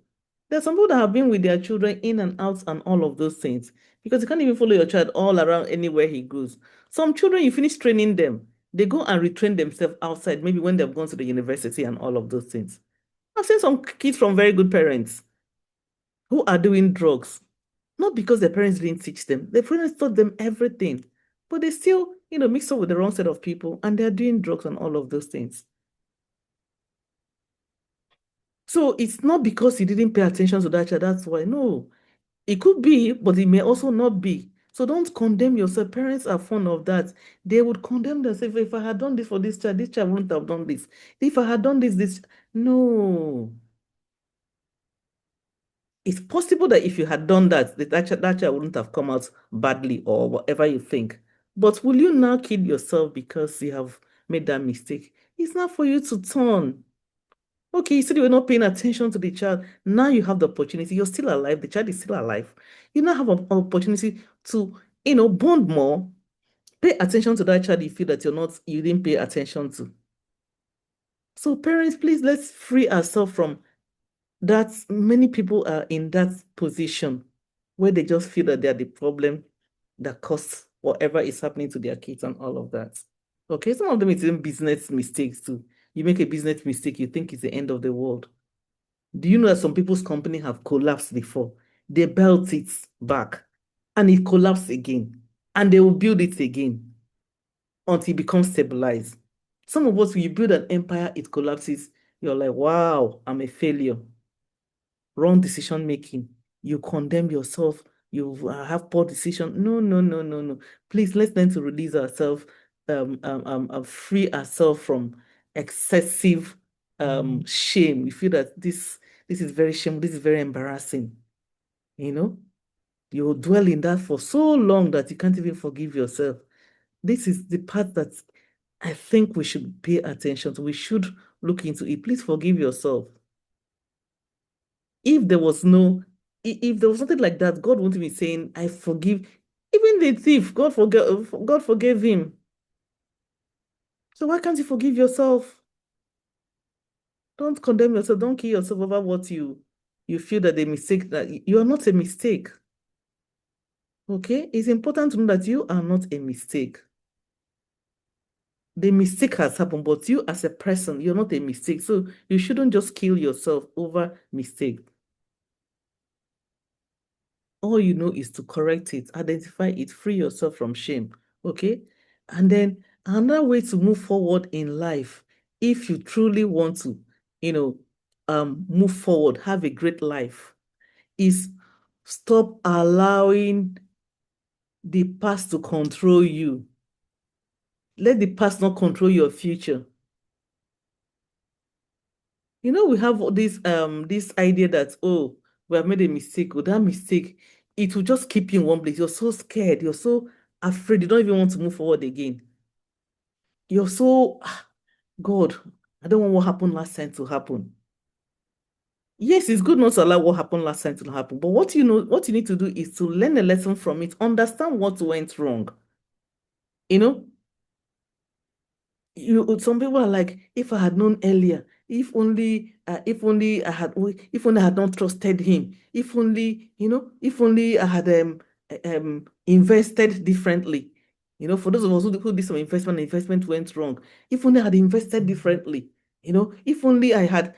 There are some people that have been with their children in and out and all of those things because you can't even follow your child all around anywhere he goes. Some children, you finish training them, they go and retrain themselves outside, maybe when they've gone to the university and all of those things. I've seen some kids from very good parents who are doing drugs, not because their parents didn't teach them. Their parents taught them everything, but they still, mix up with the wrong set of people and they're doing drugs and all of those things. So it's not because you didn't pay attention to that child, that's why. No, it could be, but it may also not be. So don't condemn yourself. Parents are fond of that. They would condemn themselves. If I had done this for this child wouldn't have done this. If I had done this. No. It's possible that if you had done that, that child wouldn't have come out badly or whatever you think. But will you now kill yourself because you have made that mistake? It's not for you to turn. Okay, you said you were not paying attention to the child. Now you have the opportunity. You're still alive. The child is still alive. You now have an opportunity to, bond more. Pay attention to that child you feel that you didn't pay attention to. So parents, please let's free ourselves from that. Many people are in that position where they just feel that they're the problem that caused whatever is happening to their kids and all of that. Okay, some of them it's even business mistakes too. You make a business mistake, you think it's the end of the world. Do you know that some people's company have collapsed before? They built it back and it collapsed again, and they will build it again until it becomes stabilized. Some of us, when you build an empire, it collapses. You're like, wow, I'm a failure. Wrong decision making. You condemn yourself. You have poor decision. No, no, no, no, no. Please, let's learn to release ourselves, free ourselves from excessive shame. We feel that this is very shameful. This is very embarrassing. You dwell in that for so long that you can't even forgive yourself. This is the part that I think we should pay attention to. We should look into it. Please forgive yourself. If there was no, if there was something like that, God wouldn't be saying, I forgive. Even the thief, God forgave him. So why can't you forgive yourself? Don't condemn yourself. Don't kill yourself over what you feel that the mistake that you are not a mistake. Okay? It's important to know that you are not a mistake. The mistake has happened, but you as a person, you're not a mistake. So you shouldn't just kill yourself over mistake. All you know is to correct it, identify it, free yourself from shame. Okay? And then another way to move forward in life, if you truly want to, move forward, have a great life, is stop allowing the past to control you. Let the past not control your future. We have this idea that, oh, we have made a mistake, or that mistake, it will just keep you in one place. You're so scared, you're so afraid, you don't even want to move forward again. You're so, God, I don't want what happened last time to happen. Yes, it's good not to allow what happened last time to happen, but what you need to do is to learn a lesson from it, understand what went wrong. You know, some people are like, if I had known earlier, if only I had not trusted him, if only I had invested differently. For those of us who did some investment went wrong. If only I had invested differently, if only I had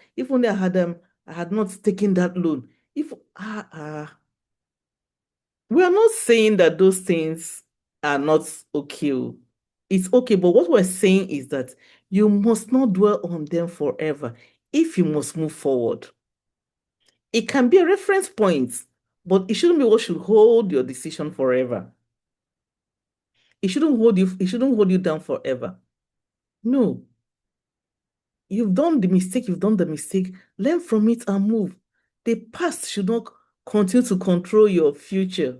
not taken that loan. If we are not saying that those things are not okay. It's okay, but what we're saying is that you must not dwell on them forever if you must move forward. It can be a reference point, but it shouldn't be what should hold your decision forever. It shouldn't hold you down forever. No. You've done the mistake, learn from it and move. The past should not continue to control your future.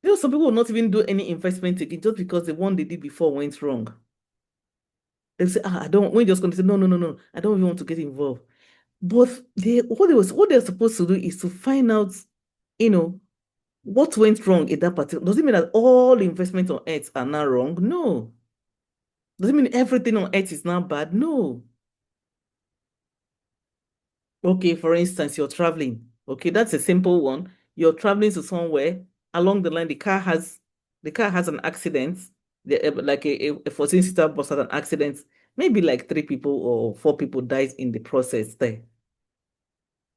Some people will not even do any investment again just because the one they did before went wrong. They say, I don't, when you're just going to say, no, no, no, no, I don't even want to get involved. But what they're supposed to do is to find out, you know, what went wrong in that particular. Does it mean that all investments on earth are now wrong? No. Does it mean everything on earth is now bad? No. Okay, for instance, you're traveling. Okay, that's a simple one. You're traveling to somewhere. Along the line, the car has an accident. Like a 14-seater bus had an accident. Maybe like 3 people or 4 people died in the process there.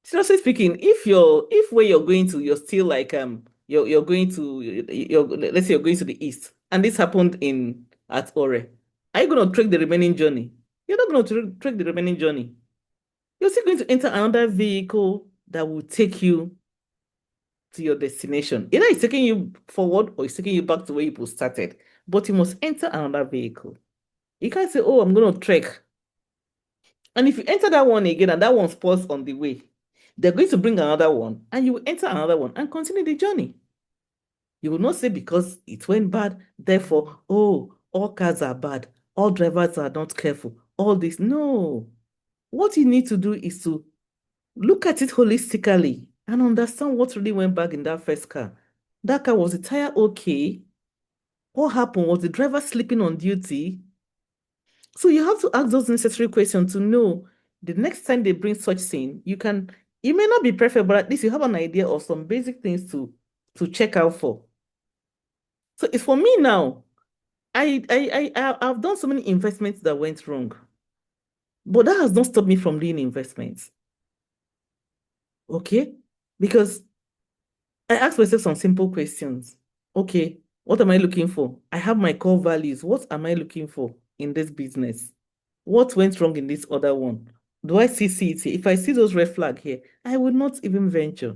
Seriously speaking, if where you're going to, you're still like you're going to let's say you're going to the east, and this happened in at Ore, are you gonna trek the remaining journey? You're not gonna trek the remaining journey. You're still going to enter another vehicle that will take you to your destination. Either it's taking you forward or it's taking you back to where you started. But you must enter another vehicle. You can't say, oh, I'm going to trek. And if you enter that one again and that one spoils on the way, they're going to bring another one and you will enter another one and continue the journey. You will not say because it went bad, therefore, oh, all cars are bad, all drivers are not careful, all this. No. What you need to do is to look at it holistically and understand what really went back in that first car. That car, was the tire okay? What happened? Was the driver sleeping on duty? So you have to ask those necessary questions to know the next time they bring such thing, it may not be perfect, but at least you have an idea of some basic things to check out for. So it's for me now. I've done so many investments that went wrong, but that has not stopped me from doing investments. Okay? Because I ask myself some simple questions. Okay, what am I looking for? I have my core values. What am I looking for in this business? What went wrong in this other one? Do I see it here? If I see those red flags here, I would not even venture.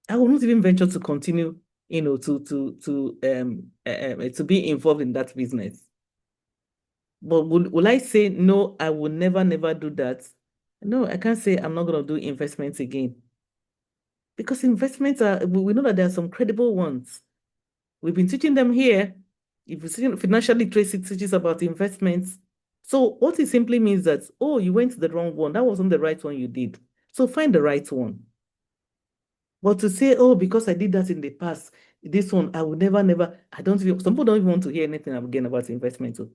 I will not even venture to continue, to be involved in that business. But will I say no, I will never, never do that? No, I can't say I'm not going to do investments again. Because investments we know that there are some credible ones. We've been teaching them here. If you see financial literacy teaches about investments. So what it simply means that, oh, you went to the wrong one. That wasn't the right one you did. So find the right one. But to say, oh, because I did that in the past, this one, I would never, never, some people don't even want to hear anything again about investment. So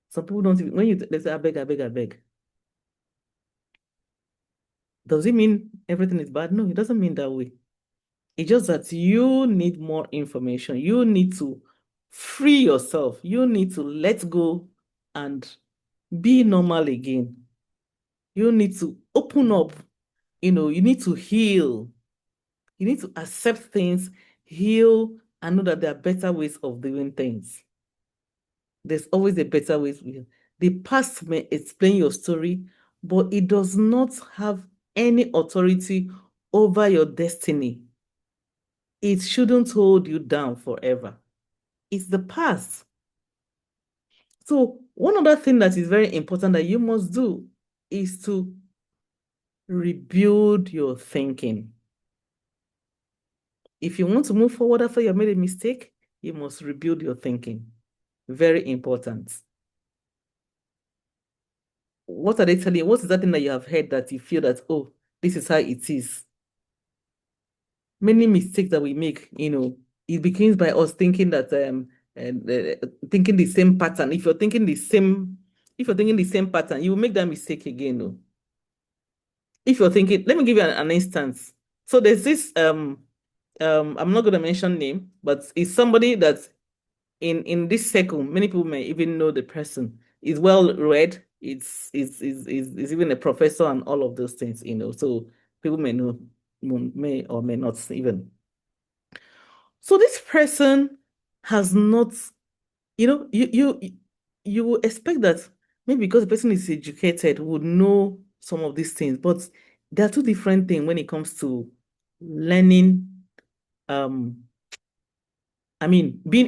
some people don't even, when they say, I beg, I beg, I beg. Does it mean everything is bad? No, it doesn't mean that way. It's just that you need more information. You need to free yourself. You need to let go and be normal again. You need to open up. You need to heal. You need to accept things, heal, and know that there are better ways of doing things. There's always a better way. The past may explain your story, but it does not have any authority over your destiny. It shouldn't hold you down forever. It's the past. So one other thing that is very important that you must do is to rebuild your thinking. If you want to move forward after you've made a mistake, you must rebuild your thinking. Very important. What are they telling you? What is that thing that you have heard that you feel that, oh, this is how it is? Many mistakes that we make, it begins by us thinking that thinking the same pattern. If you're thinking the same pattern, you will make that mistake again. No? If you're thinking, let me give you an instance. So there's this I'm not going to mention name, but it's somebody that in this circle, many people may even know the person. Is well read. It's even a professor and all of those things, So people may know, may or may not even. So this person has not, you will expect that maybe because the person is educated would know some of these things, but there are two different things when it comes to learning. Being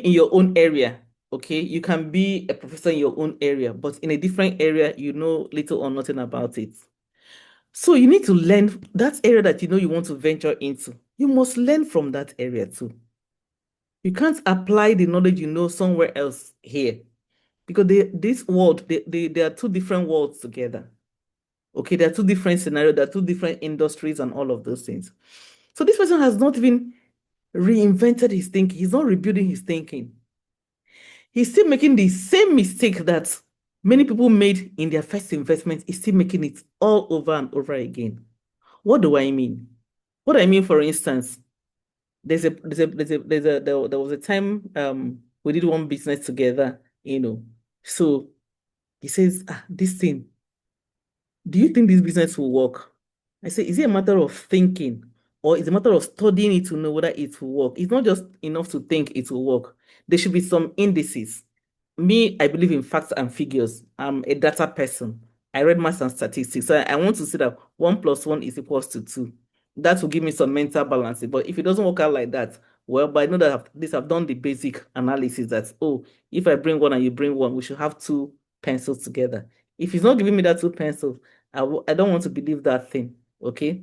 in your own area, okay, you can be a professor in your own area, but in a different area, you know little or nothing about it. So you need to learn that area that you want to venture into. You must learn from that area too. You can't apply the knowledge you know somewhere else here. because this world, they are two different worlds together. Okay, there are two different scenarios, there are two different industries and all of those things. So this person has not even reinvented his thinking. He's not rebuilding his thinking. He's still making the same mistake that many people made in their first investment. He's still making it all over and over again. What do I mean? What I mean, for instance, there was a time we did one business together, you know. So he says, this thing, do you think this business will work? I say, is it a matter of thinking or is it a matter of studying it to know whether it will work? It's not just enough to think it will work. There should be some indices. Me, I believe in facts and figures. I'm a data person. I read maths and statistics. So I want to see that 1 + 1 is equals to 2. That will give me some mental balance. But if it doesn't work out like that, well, but I know that I've done the basic analysis that, oh, if I bring one and you bring one, we should have two pencils together. If he's not giving me that two pencils, I don't want to believe that thing. Okay.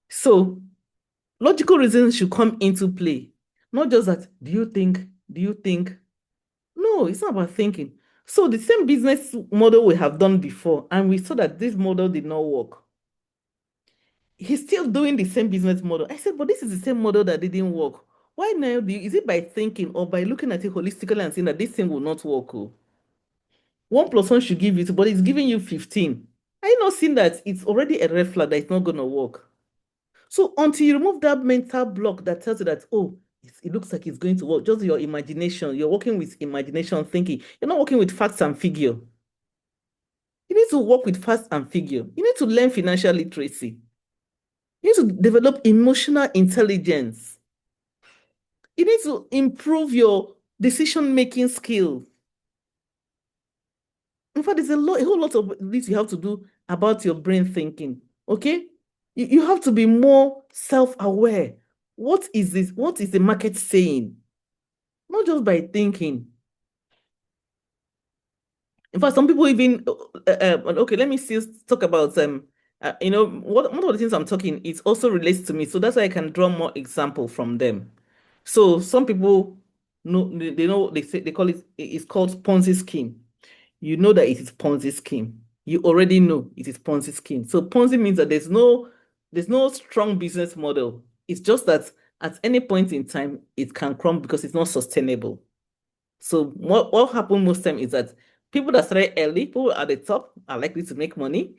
So logical reasons should come into play. Not just that, do you think? No, it's not about thinking. So the same business model we have done before, and we saw that this model did not work. He's still doing the same business model. I said, but this is the same model that didn't work. Why now? Is it by thinking or by looking at it holistically and saying that this thing will not work? Oh? 1 + 1 should give you 2, but it's giving you 15. Are you not seeing that it's already a red flag that it's not going to work? So until you remove that mental block that tells you that, oh, it looks like it's going to work, just your imagination, you're working with imagination thinking. You're not working with facts and figure. You need to work with facts and figure. You need to learn financial literacy. You need to develop emotional intelligence. You need to improve your decision-making skills. In fact, there's a whole lot of this you have to do about your brain thinking. Okay? You have to be more self-aware. What is this? What is the market saying? Not just by thinking. In fact, some people even okay, let me still talk about one of the things I'm talking, it also relates to me. So that's why I can draw more example from them. So some people know they say they call it's called Ponzi scheme. You know that it is Ponzi scheme. You already know it is Ponzi scheme. So Ponzi means that there's no strong business model. It's just that at any point in time it can crumble because it's not sustainable. So what happens most time is that people that started early, people at the top are likely to make money.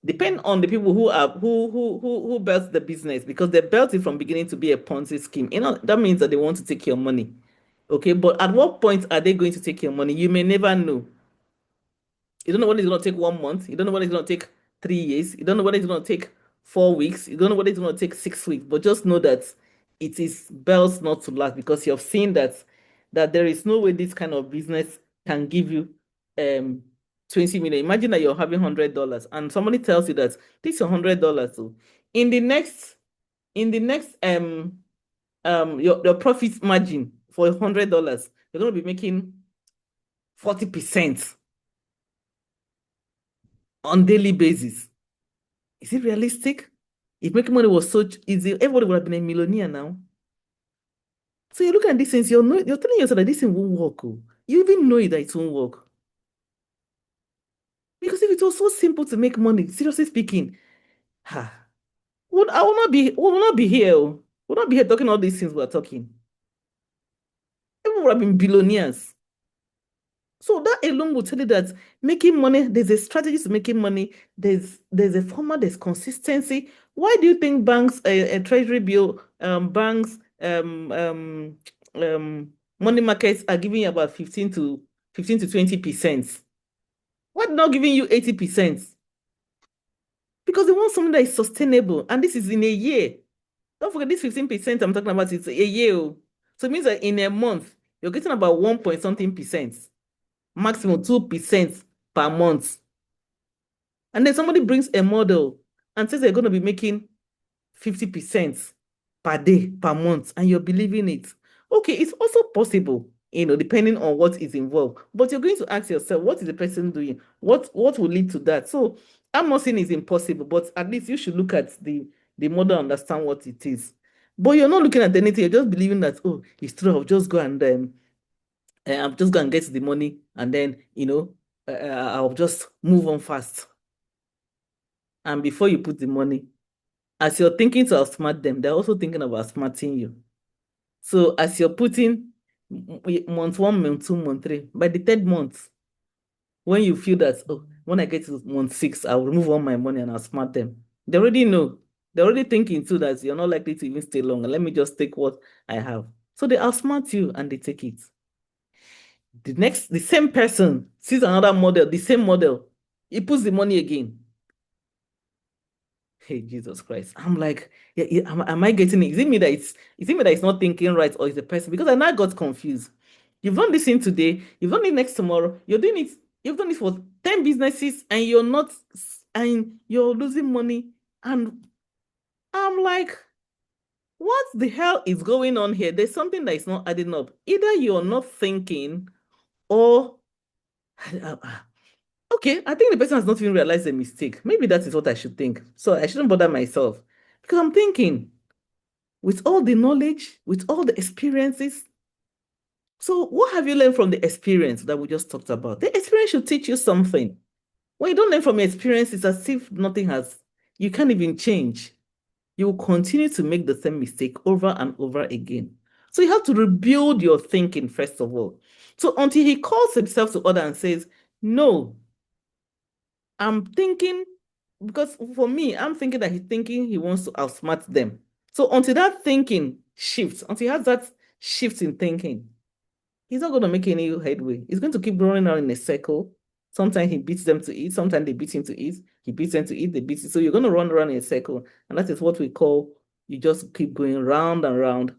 Depend on the people who built the business because they built it from beginning to be a Ponzi scheme. That means that they want to take your money. Okay, but at what point are they going to take your money? You may never know. You don't know whether it's going to take 1 month. You don't know whether it's going to take 3 years. You don't know whether it's going to take 4 weeks. You don't know whether it's going to take 6 weeks. But just know that it is bells not to last because you've seen that there is no way this kind of business can give you 20 million. Imagine that you're having $100 and somebody tells you that this is $100. So in the next your profit margin for $100, you're going to be making 40% on daily basis. Is it realistic? If making money was so easy, everybody would have been a millionaire now. So you look at these things, you're telling yourself that this thing won't work. Oh. You even know that it won't work. Because if it was so simple to make money, seriously speaking, I will not be here. Oh. We'll not be here talking all these things we're talking. Everyone would have been billionaires. So that alone will tell you that making money, there's a strategy to making money, there's a format, there's consistency. Why do you think banks, a treasury bill, banks, money markets are giving you about 15 to 20%? Why not giving you 80%? Because they want something that is sustainable, and this is in a year. Don't forget this 15% I'm talking about, it's a year. Oh. So it means that in a month, you're getting about 1 point something percent. Maximum 2% per month. And then somebody brings a model and says they're going to be making 50% per day, per month, and you're believing it. Okay, it's also possible, depending on what is involved. But you're going to ask yourself, what is the person doing? What will lead to that? So I'm not saying it's impossible, but at least you should look at the model, understand what it is. But you're not looking at anything, you're just believing that, oh, it's true, I'll just go and I'm just gonna get the money and then, I'll just move on fast. And before you put the money, as you're thinking to outsmart them, they're also thinking of outsmarting you. So as you're putting month one, month two, month three, by the third month, when you feel that, oh, when I get to month six, I'll remove all my money and I'll smart them. They already know. They're already thinking too that you're not likely to even stay long. Let me just take what I have. So they outsmart you and they take it. The same person sees another model, the same model. He puts the money again. Hey, Jesus Christ. I'm like, yeah, am I getting it? Is it me that it's not thinking right, or is the person? Because I now got confused. You've done this thing today, you've done it next tomorrow, you've done it for 10 businesses, and you're losing money. And I'm like, what the hell is going on here? There's something that is not adding up. Either you're not thinking, or okay, I think the person has not even realized the mistake. Maybe that is what I should think. So I shouldn't bother myself. Because I'm thinking, with all the knowledge, with all the experiences, so what have you learned from the experience that we just talked about? The experience should teach you something. When you don't learn from your experience, it's as if you can't even change. You will continue to make the same mistake over and over again. So you have to rebuild your thinking, first of all. So until he calls himself to order and says, no, I'm thinking, because for me, I'm thinking that he's thinking he wants to outsmart them. So until that thinking shifts, until he has that shift in thinking, he's not going to make any headway. He's going to keep running around in a circle. Sometimes he beats them to eat. Sometimes they beat him to eat. He beats them to eat. They beat you. So you're going to run around in a circle. And that is what we call, you just keep going round and round.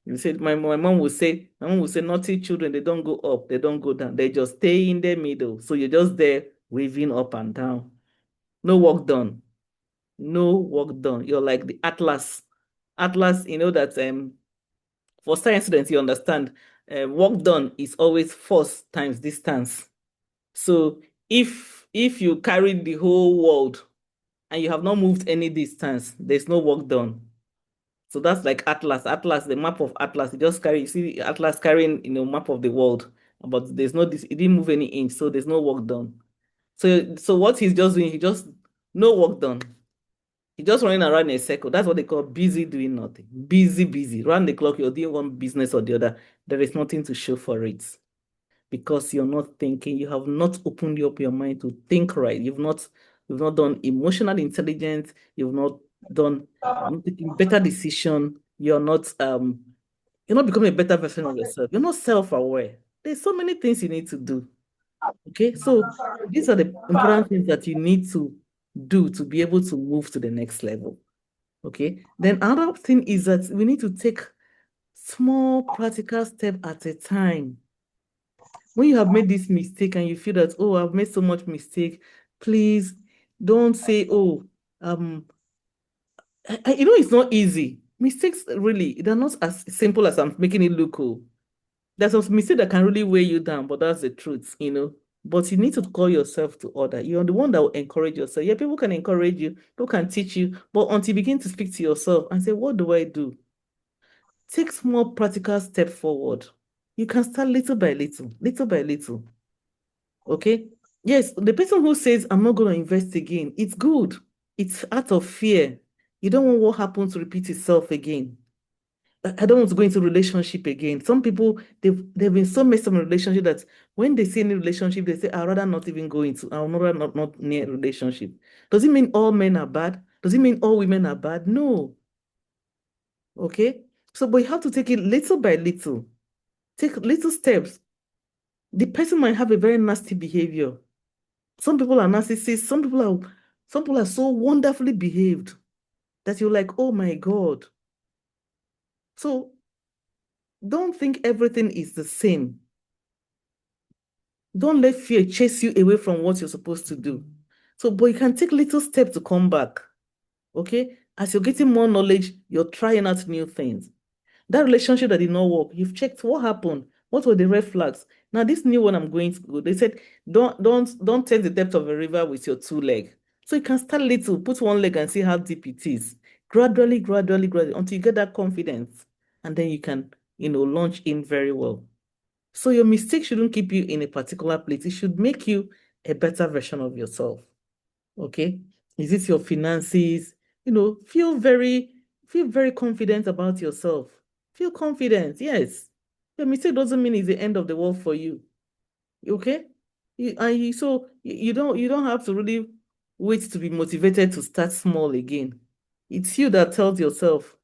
You said, my mom will say, naughty children, they don't go up, they don't go down. They just stay in the middle. So you're just there waving up and down. No work done. No work done. You're like the Atlas. Atlas, you know that for science students, you understand, work done is always force times distance. So if you carry the whole world and you have not moved any distance, there's no work done. So that's like Atlas. Atlas, the map of Atlas. You see Atlas carrying, map of the world, but there's no this. It didn't move any inch, so there's no work done. So what he's just doing, he just no work done. He just running around in a circle. That's what they call busy doing nothing. Busy, busy. Round the clock, you're doing one business or the other. There is nothing to show for it because you're not thinking. You have not opened up your mind to think right. You've not done emotional intelligence. You've not taking better decision. You're not becoming a better version of yourself. You're not self-aware. There's so many things you need to do. Okay, so these are the important things that you need to do to be able to move to the next level. Okay, then another thing is that we need to take small practical step at a time. When you have made this mistake and you feel that, oh, I've made so much mistake, please don't say, oh, it's not easy. Mistakes really, they're not as simple as I'm making it look cool. There's some mistake that can really weigh you down, but that's the truth. But you need to call yourself to order. You're the one that will encourage yourself. Yeah, people can encourage you, people can teach you, but until you begin to speak to yourself and say, what do I do? Take small practical step forward. You can start little by little, little by little. Okay? Yes, the person who says, I'm not going to invest again, it's good. It's out of fear. You don't want what happened to repeat itself again. I don't want to go into relationship again. Some people, they've been so messed up in relationship that when they see any relationship, they say, I'd rather not even go into, I'll rather not near a relationship. Does it mean all men are bad? Does it mean all women are bad? No. Okay? So, but you have to take it little by little. Take little steps. The person might have a very nasty behavior. Some people are narcissists. Some people are so wonderfully behaved that you're like, oh my God. So don't think everything is the same. Don't let fear chase you away from what you're supposed to do. So, but you can take little steps to come back. Okay? As you're getting more knowledge, you're trying out new things. That relationship that did not work, you've checked what happened. What were the red flags? Now, this new one I'm going to go. They said, don't take the depth of a river with your two legs. So you can start little, put one leg and see how deep it is. Gradually, gradually, gradually, until you get that confidence. And then you can, launch in very well. So your mistake shouldn't keep you in a particular place. It should make you a better version of yourself. Okay? Is it your finances? Feel very confident about yourself. Feel confident. Yes. Your mistake doesn't mean it's the end of the world for you. Okay? You don't have to really wait to be motivated to start small again. It's you that tells yourself,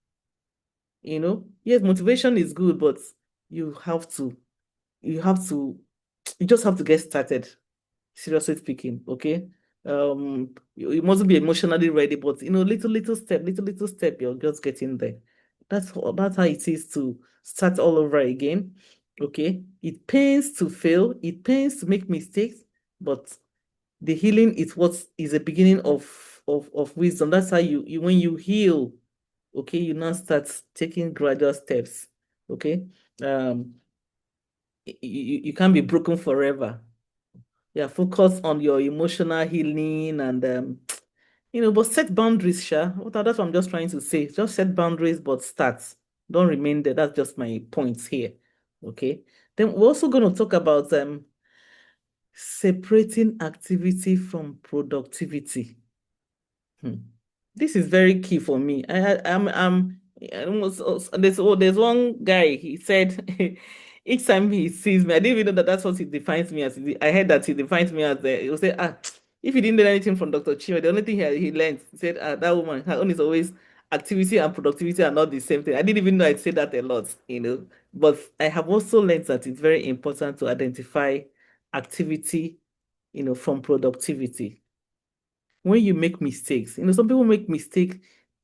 yes, motivation is good, but you have to, you have to, you just have to get started, seriously speaking, okay? You mustn't be emotionally ready, but little step, you're just getting there. That's how it is to start all over again. Okay. It pains to fail, it pains to make mistakes, but the healing is what is the beginning of wisdom. That's how you when you heal, okay, you now start taking gradual steps. Okay. Um, you can't be broken forever. Yeah, focus on your emotional healing and but set boundaries, Sha. That's what I'm just trying to say. Just set boundaries, but start. Don't remain there. That's just my points here. Okay. Then we're also going to talk about separating activity from productivity. Hmm. This is very key for me. I almost, there's one guy, he said each time he sees me, I didn't even know that that's what he defines me as. I heard that he defines me as, he'll say, if he didn't learn anything from Dr. Chinwe, the only thing he learned, he said, that woman, her own is always activity and productivity are not the same thing. I didn't even know I'd say that a lot. But I have also learned that it's very important to identify activity, from productivity. When you make mistakes, some people make mistakes,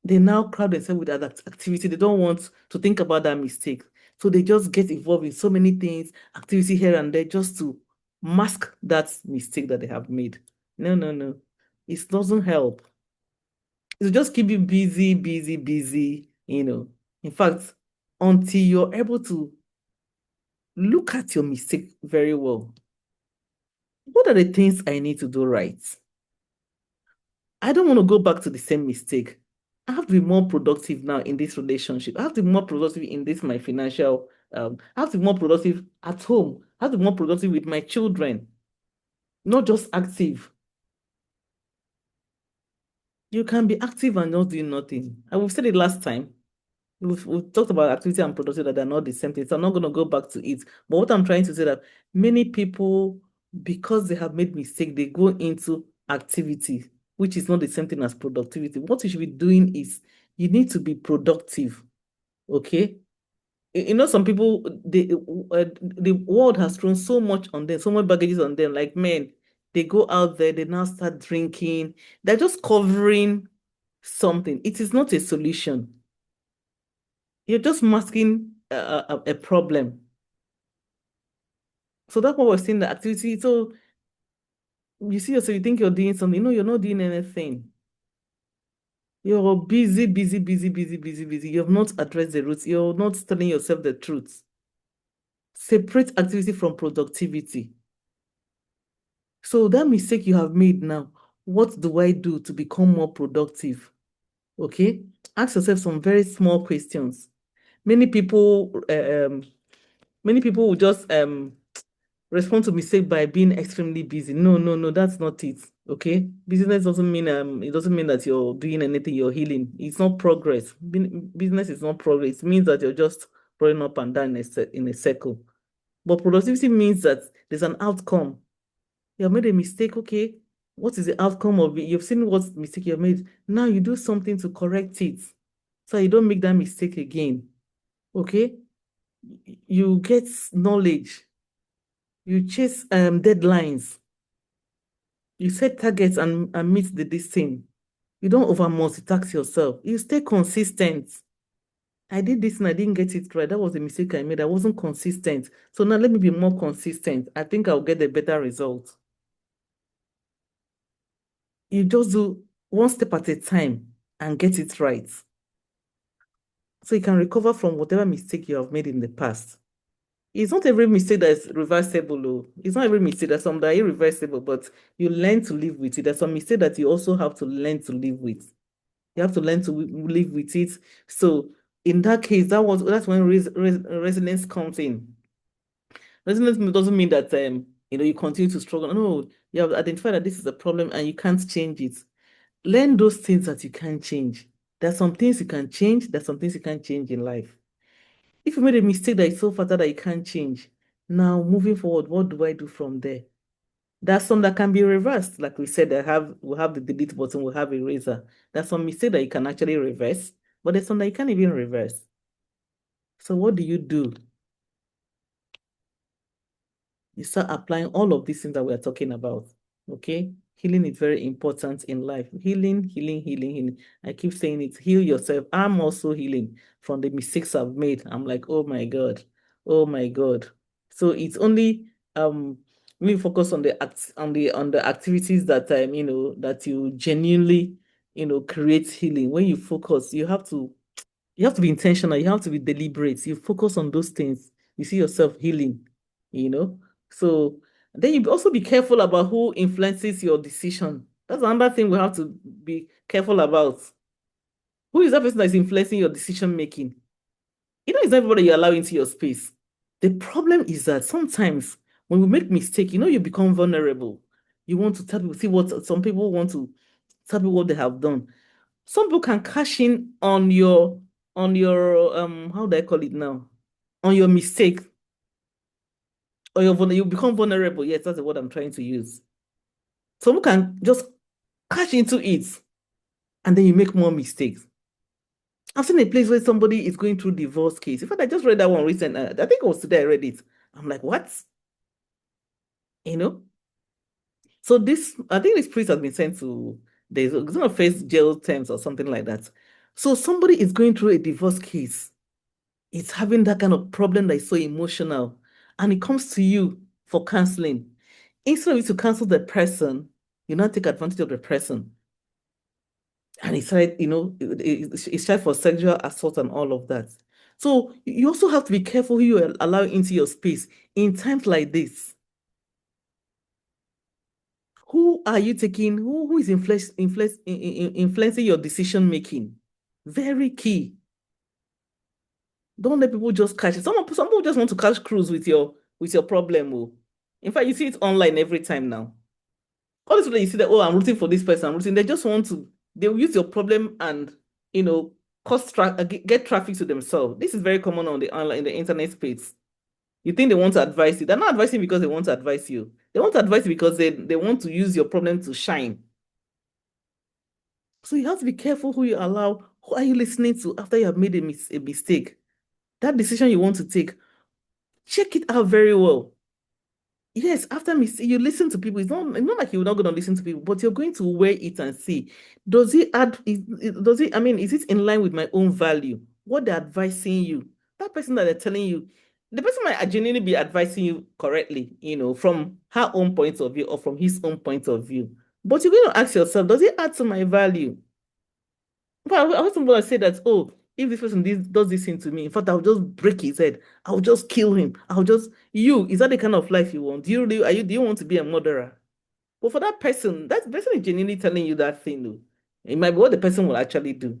they now crowd themselves with that activity. They don't want to think about that mistake. So they just get involved in so many things, activity here and there, just to mask that mistake that they have made. No, no, no. It doesn't help. It'll just keep you busy, busy, busy. In fact, until you're able to look at your mistake very well. What are the things I need to do right? I don't want to go back to the same mistake. I have to be more productive now in this relationship. I have to be more productive in this my financial. I have to be more productive at home. I have to be more productive with my children, not just active. You can be active and not doing nothing. I will said it last time. We've talked about activity and productivity that they're not the same thing. So I'm not going to go back to it. But what I'm trying to say that many people, because they have made mistake, they go into activity, which is not the same thing as productivity. What you should be doing is you need to be productive. Okay. Some people, the world has thrown so much on them, so much baggages on them. Like men, they go out there, they now start drinking. They're just covering something. It is not a solution. You're just masking a problem. So that's what we're seeing the activity. So you see yourself, you think you're doing something. No, you're not doing anything. You're busy, busy, busy, busy, busy, busy. You have not addressed the roots. You're not telling yourself the truth. Separate activity from productivity. So that mistake you have made now, what do I do to become more productive? Okay? Ask yourself some very small questions. Many people, many people will just respond to mistake by being extremely busy. No, no, no, that's not it. Okay. Business doesn't mean it doesn't mean that you're doing anything, you're healing. It's not progress. Business is not progress. It means that you're just running up and down in a circle. But productivity means that there's an outcome. You have made a mistake, okay. What is the outcome of it? You've seen what mistake you have made. Now you do something to correct it. So you don't make that mistake again. Okay. You get knowledge. You chase deadlines. You set targets and meet this thing. You don't over multitask yourself. You stay consistent. I did this and I didn't get it right. That was a mistake I made. I wasn't consistent. So now let me be more consistent. I think I'll get a better result. You just do one step at a time and get it right. So you can recover from whatever mistake you have made in the past. It's not every mistake that is reversible. Oh. It's not every mistake. There's some that are irreversible, but you learn to live with it. There's some mistake that you also have to learn to live with. You have to learn to live with it. So in that case, that's when resilience comes in. Doesn't mean that you continue to struggle. No, you have identified that this is a problem and you can't change it. Learn those things that you can change. There's some things you can change, there's some things you can't change in life. If you made a mistake that is so fatal that you can't change, now moving forward, what do I do from there? There's some that can be reversed. Like we said, we'll have the delete button, we'll have eraser. There's some mistake that you can actually reverse, but there's some that you can't even reverse. So what do? You start applying all of these things that we are talking about. Okay? Healing is very important in life. Healing, healing, healing, healing. I keep saying it. Heal yourself. I'm also healing from the mistakes I've made. I'm like, oh my God. Oh my God. So it's only really focus on the activities that that you genuinely create healing. When you focus, you have to be intentional, you have to be deliberate. You focus on those things. You see yourself healing, you know. So then you also be careful about who influences your decision. That's another thing we have to be careful about. Who is that person that is influencing your decision making? It's not everybody you allow into your space. The problem is that sometimes when we make mistake, you become vulnerable. You want to tell people, see what some people want to tell people what they have done. Some people can cash in on your how do I call it now? On your mistake, or you become vulnerable. Yes, that's the word I'm trying to use. Some people can just cash into it, and then you make more mistakes. I've seen a place where somebody is going through divorce case. In fact, I just read that one recent. I think it was today I read it. I'm like, what? You know? So I think this priest has been sent to, there's going to face jail terms or something like that. So somebody is going through a divorce case. It's having that kind of problem that is so emotional, and it comes to you for counseling. Instead of you to counsel the person, you now take advantage of the person. And it's like, it's tried for sexual assault and all of that. So you also have to be careful who you allow into your space in times like this. Who are you taking? Who is influencing your decision making? Very key. Don't let people just catch it. Some people just want to catch cruise with your problem. Oh. In fact, you see it online every time now. All this way you see that, oh, I'm rooting for this person, I'm rooting. They just want to, they will use your problem and you know get traffic to themselves. This is very common on the online in the internet space. You think they want to advise you. They're not advising because they want to advise you. They want to advise you because they want to use your problem to shine. So you have to be careful who you allow. Who are you listening to after you have made a mistake? That decision you want to take, check it out very well. Yes, after mistake, you listen to people. It's not like you're not going to listen to people, but you're going to weigh it and see, does it add, does it, I mean, is it in line with my own value? What they're advising you, that person that they're telling you, the person might genuinely be advising you correctly, from her own point of view or from his own point of view. But you're going to ask yourself, does it add to my value? But I heard somebody say that, oh, if this person does this thing to me, in fact, I'll just break his head. I'll just kill him. Is that the kind of life you want? Do you want to be a murderer? But for that person is genuinely telling you that thing, though. It might be what the person will actually do.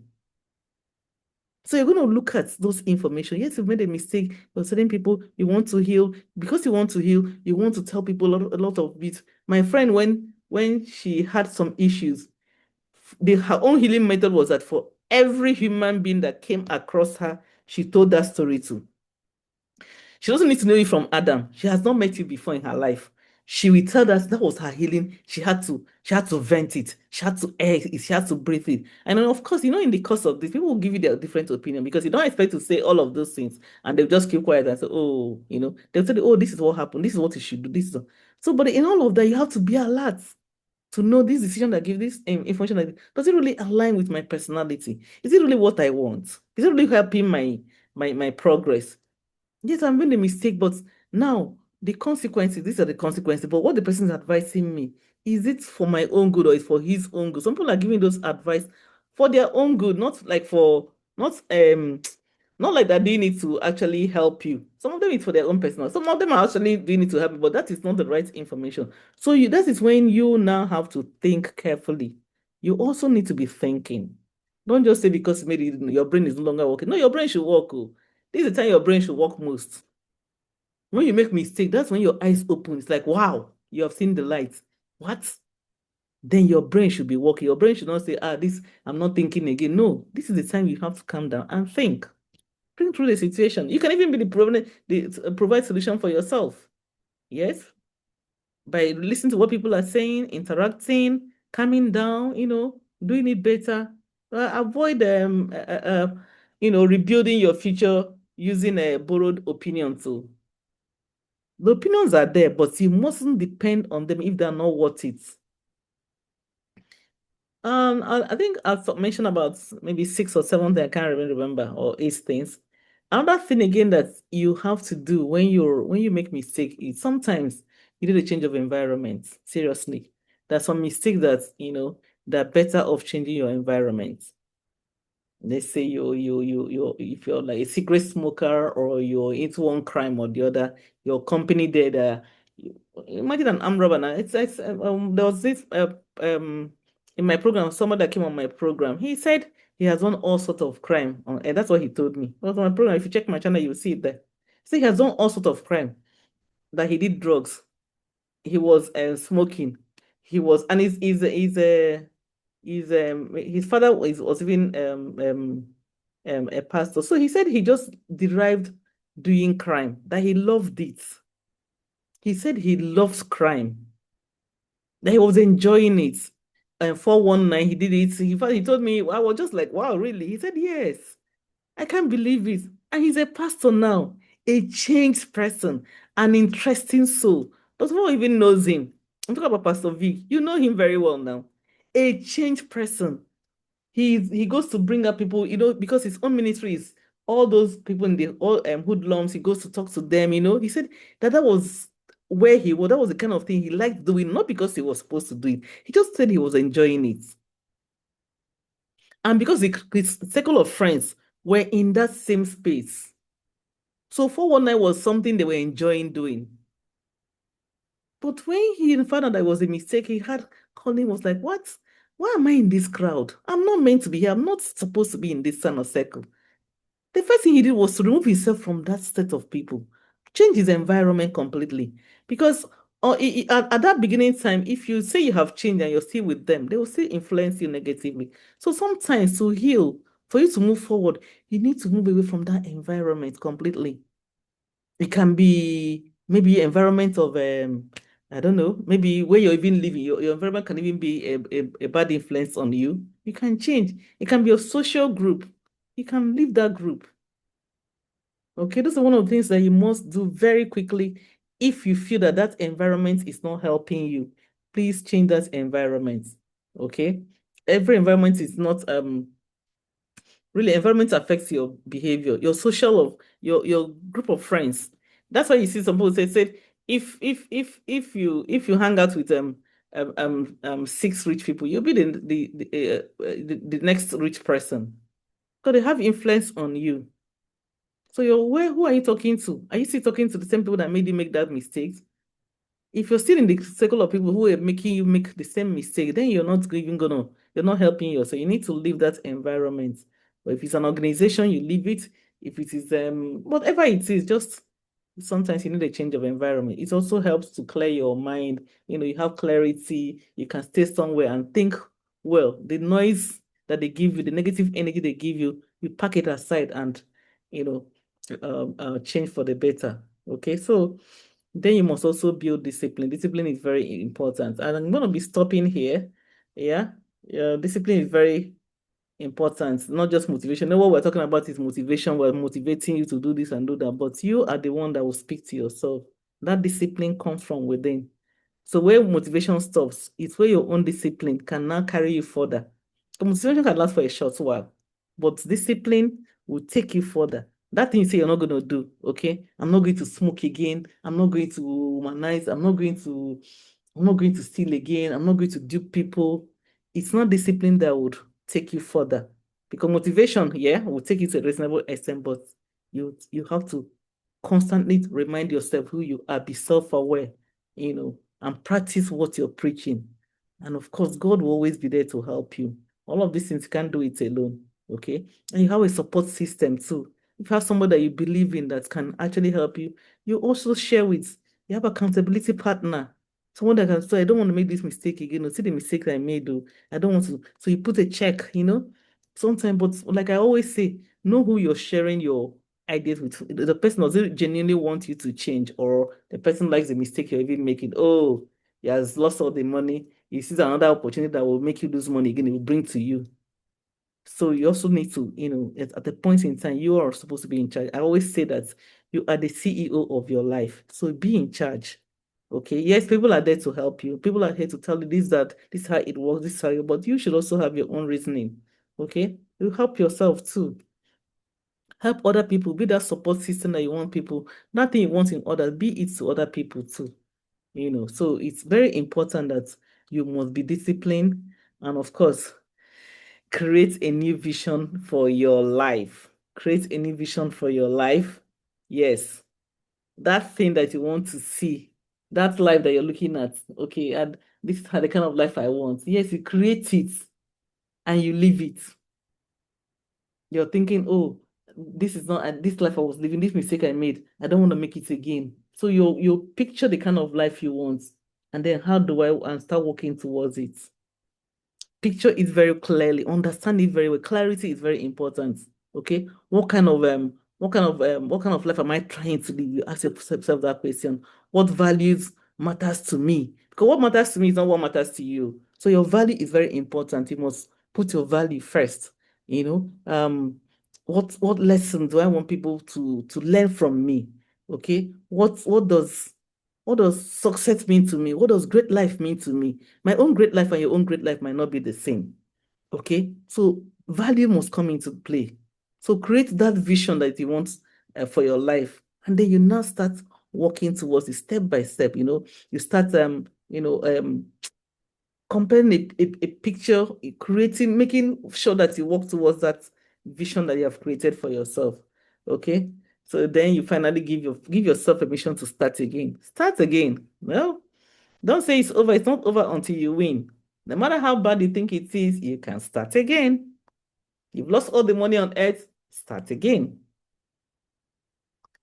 So you're going to look at those information. Yes, you've made a mistake. For certain people, you want to heal. Because you want to heal, you want to tell people a lot of it. My friend, when she had some issues, her own healing method was that for every human being that came across her, she told that story to. She doesn't need to know you from Adam. She has not met you before in her life. She will tell us that was her healing. She had to vent it. She had to air it. She had to breathe it. And then of course, in the course of this, people will give you their different opinion because you don't expect to say all of those things and they'll just keep quiet and say, oh, they'll say, oh, this is what happened. This is what you should do. So, but in all of that, you have to be alert to know this decision that give this information. Does it really align with my personality? Is it really what I want? Is it really helping my progress? Yes, I'm making a mistake, but now the consequences, these are the consequences. But what the person is advising me, is it for my own good or is for his own good? Some people are giving those advice for their own good, not like they're doing it to actually help you. Some of them it's for their own personal. Some of them are actually doing it to help you, but that is not the right information. So that is when you now have to think carefully. You also need to be thinking. Don't just say because maybe your brain is no longer working. No, your brain should work. Oh. This is the time your brain should work most. When you make mistake, that's when your eyes open. It's like, wow, you have seen the light. What? Then your brain should be working. Your brain should not say, this, I'm not thinking again. No, this is the time you have to calm down and think. Think through the situation. You can even be provide solution for yourself. Yes, by listening to what people are saying, interacting, calming down, doing it better. Avoid rebuilding your future using a borrowed opinion too. The opinions are there, but you mustn't depend on them if they're not worth it. I think I've mentioned about maybe 6 or 7 things, I can't even remember, or 8 things. Another thing again that you have to do when you make mistake is sometimes you need a change of environment. Seriously. There's some mistakes that they're better off changing your environment. Let's say you if you're like a secret smoker or you're into one crime or the other, your company did imagine an armed robber now. There was this in my program, someone that came on my program, he said he has done all sorts of crime and that's what he told me. It was on my program. If you check my channel, you'll see it there. So he has done all sorts of crime, that he did drugs, he was smoking, he was, and his father was even a pastor. So he said he just derived doing crime, that he loved it. He said he loves crime, that he was enjoying it. And 419, he did it. He told me, I was just like, wow, really? He said, yes. I can't believe it. And he's a pastor now, a changed person, an interesting soul. Does no one even knows him? I'm talking about Pastor Vic. You know him very well now. A changed person. He goes to bring up people, because his own ministry is all those people in the all hoodlums. He goes to talk to them. He said that was where he was. That was the kind of thing he liked doing, not because he was supposed to do it. He just said he was enjoying it, and because his circle of friends were in that same space. So 419 was something they were enjoying doing. But when he found out that it was a mistake, Colin was like, what? Why am I in this crowd? I'm not meant to be here. I'm not supposed to be in this kind of circle. The first thing he did was to remove himself from that set of people, change his environment completely. Because at that beginning time, if you say you have changed and you're still with them, they will still influence you negatively. So sometimes to heal, for you to move forward, you need to move away from that environment completely. It can be maybe environment of I don't know, maybe where you're even living, your environment can even be a bad influence on you. You can change. It can be a social group. You can leave that group. Okay, those are one of the things that you must do very quickly. If you feel that that environment is not helping you, please change that environment. Okay, every environment is not really, environment affects your behavior, your social of your group of friends. That's why you see some people say if you hang out with 6 rich people, you'll be the next rich person, because they have influence on you. So who are you talking to? Are you still talking to the same people that made you make that mistake? If you're still in the circle of people who are making you make the same mistake, then you're not helping yourself. You need to leave that environment. But if it's an organization, you leave it. If it is whatever it is, just sometimes you need a change of environment. It also helps to clear your mind. You have clarity, you can stay somewhere and think well. The noise that they give you, the negative energy they give you, you pack it aside and change for the better. Okay, so then you must also build discipline. Discipline is very important. And I'm going to be stopping here. Yeah. Discipline is very important, not just motivation. What we're talking about is motivation. We're motivating you to do this and do that, but you are the one that will speak to yourself. That discipline comes from within. So where motivation stops, it's where your own discipline can now carry you further. The motivation can last for a short while, but discipline will take you further. That thing you say you're not going to do, okay? I'm not going to smoke again. I'm not going to womanize. I'm not going to steal again. I'm not going to dupe people. It's not discipline that would take you further. Because motivation, yeah, will take you to a reasonable extent, but you have to constantly remind yourself who you are, be self-aware, and practice what you're preaching. And of course, God will always be there to help you. All of these things, you can't do it alone, okay? And you have a support system too. If you have somebody that you believe in that can actually help you, you also share with, you have accountability partner, someone that can say, I don't want to make this mistake again, or see the mistake that I made, or I don't want to. So you put a check, sometimes, but like I always say, know who you're sharing your ideas with. The person doesn't genuinely want you to change, or the person likes the mistake you're even making. Oh, he has lost all the money. He sees another opportunity that will make you lose money again, it will bring to you. So you also need to, at the point in time, you are supposed to be in charge. I always say that you are the CEO of your life. So be in charge. Okay. Yes, people are there to help you. People are here to tell you this, that this is how it works, this is how you, but you should also have your own reasoning. Okay. You help yourself too. Help other people. Be that support system that you want people. Nothing you want in others, be it to other people too. So it's very important that you must be disciplined, and of course, create a new vision for your life. Create a new vision for your life. Yes, that thing that you want to see, that life that you're looking at. Okay, and this is the kind of life I want. Yes, you create it and you live it. You're thinking, oh, this is not this life I was living, this mistake I made, I don't want to make it again. So you picture the kind of life you want, and then how do I and start working towards it. Picture it very clearly, understand it very well. Clarity is very important. Okay, what kind of life am I trying to live? You ask yourself that question. What values matters to me? Because what matters to me is not what matters to you. So your value is very important. You must put your value first. What lessons do I want people to learn from me? Okay, what does success mean to me? What does great life mean to me? My own great life and your own great life might not be the same. Okay, so value must come into play. So create that vision that you want for your life, and then you now start working towards it step by step. You start comparing a picture, making sure that you work towards that vision that you have created for yourself. Okay, so then you finally give yourself permission to start again. Start again. Well, don't say it's over. It's not over until you win. No matter how bad you think it is, you can start again. You've lost all the money on earth, start again.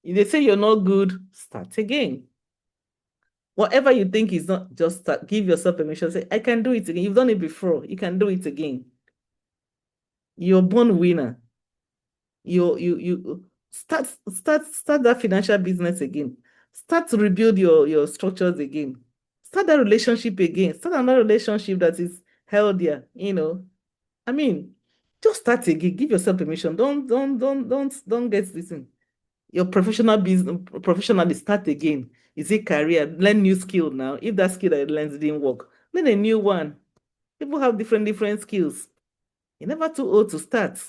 If they say you're not good, start again. Whatever you think is not, just start. Give yourself permission. Say, I can do it again. You've done it before. You can do it again. You're born winner. You start that financial business again. Start to rebuild your structures again. Start that relationship again. Start another relationship that is healthier. I mean, just start again. Give yourself permission. Don't get this in. Your professionally start again. Is it career? Learn new skill now. If that skill that you learned didn't work, learn a new one. People have different skills. You're never too old to start.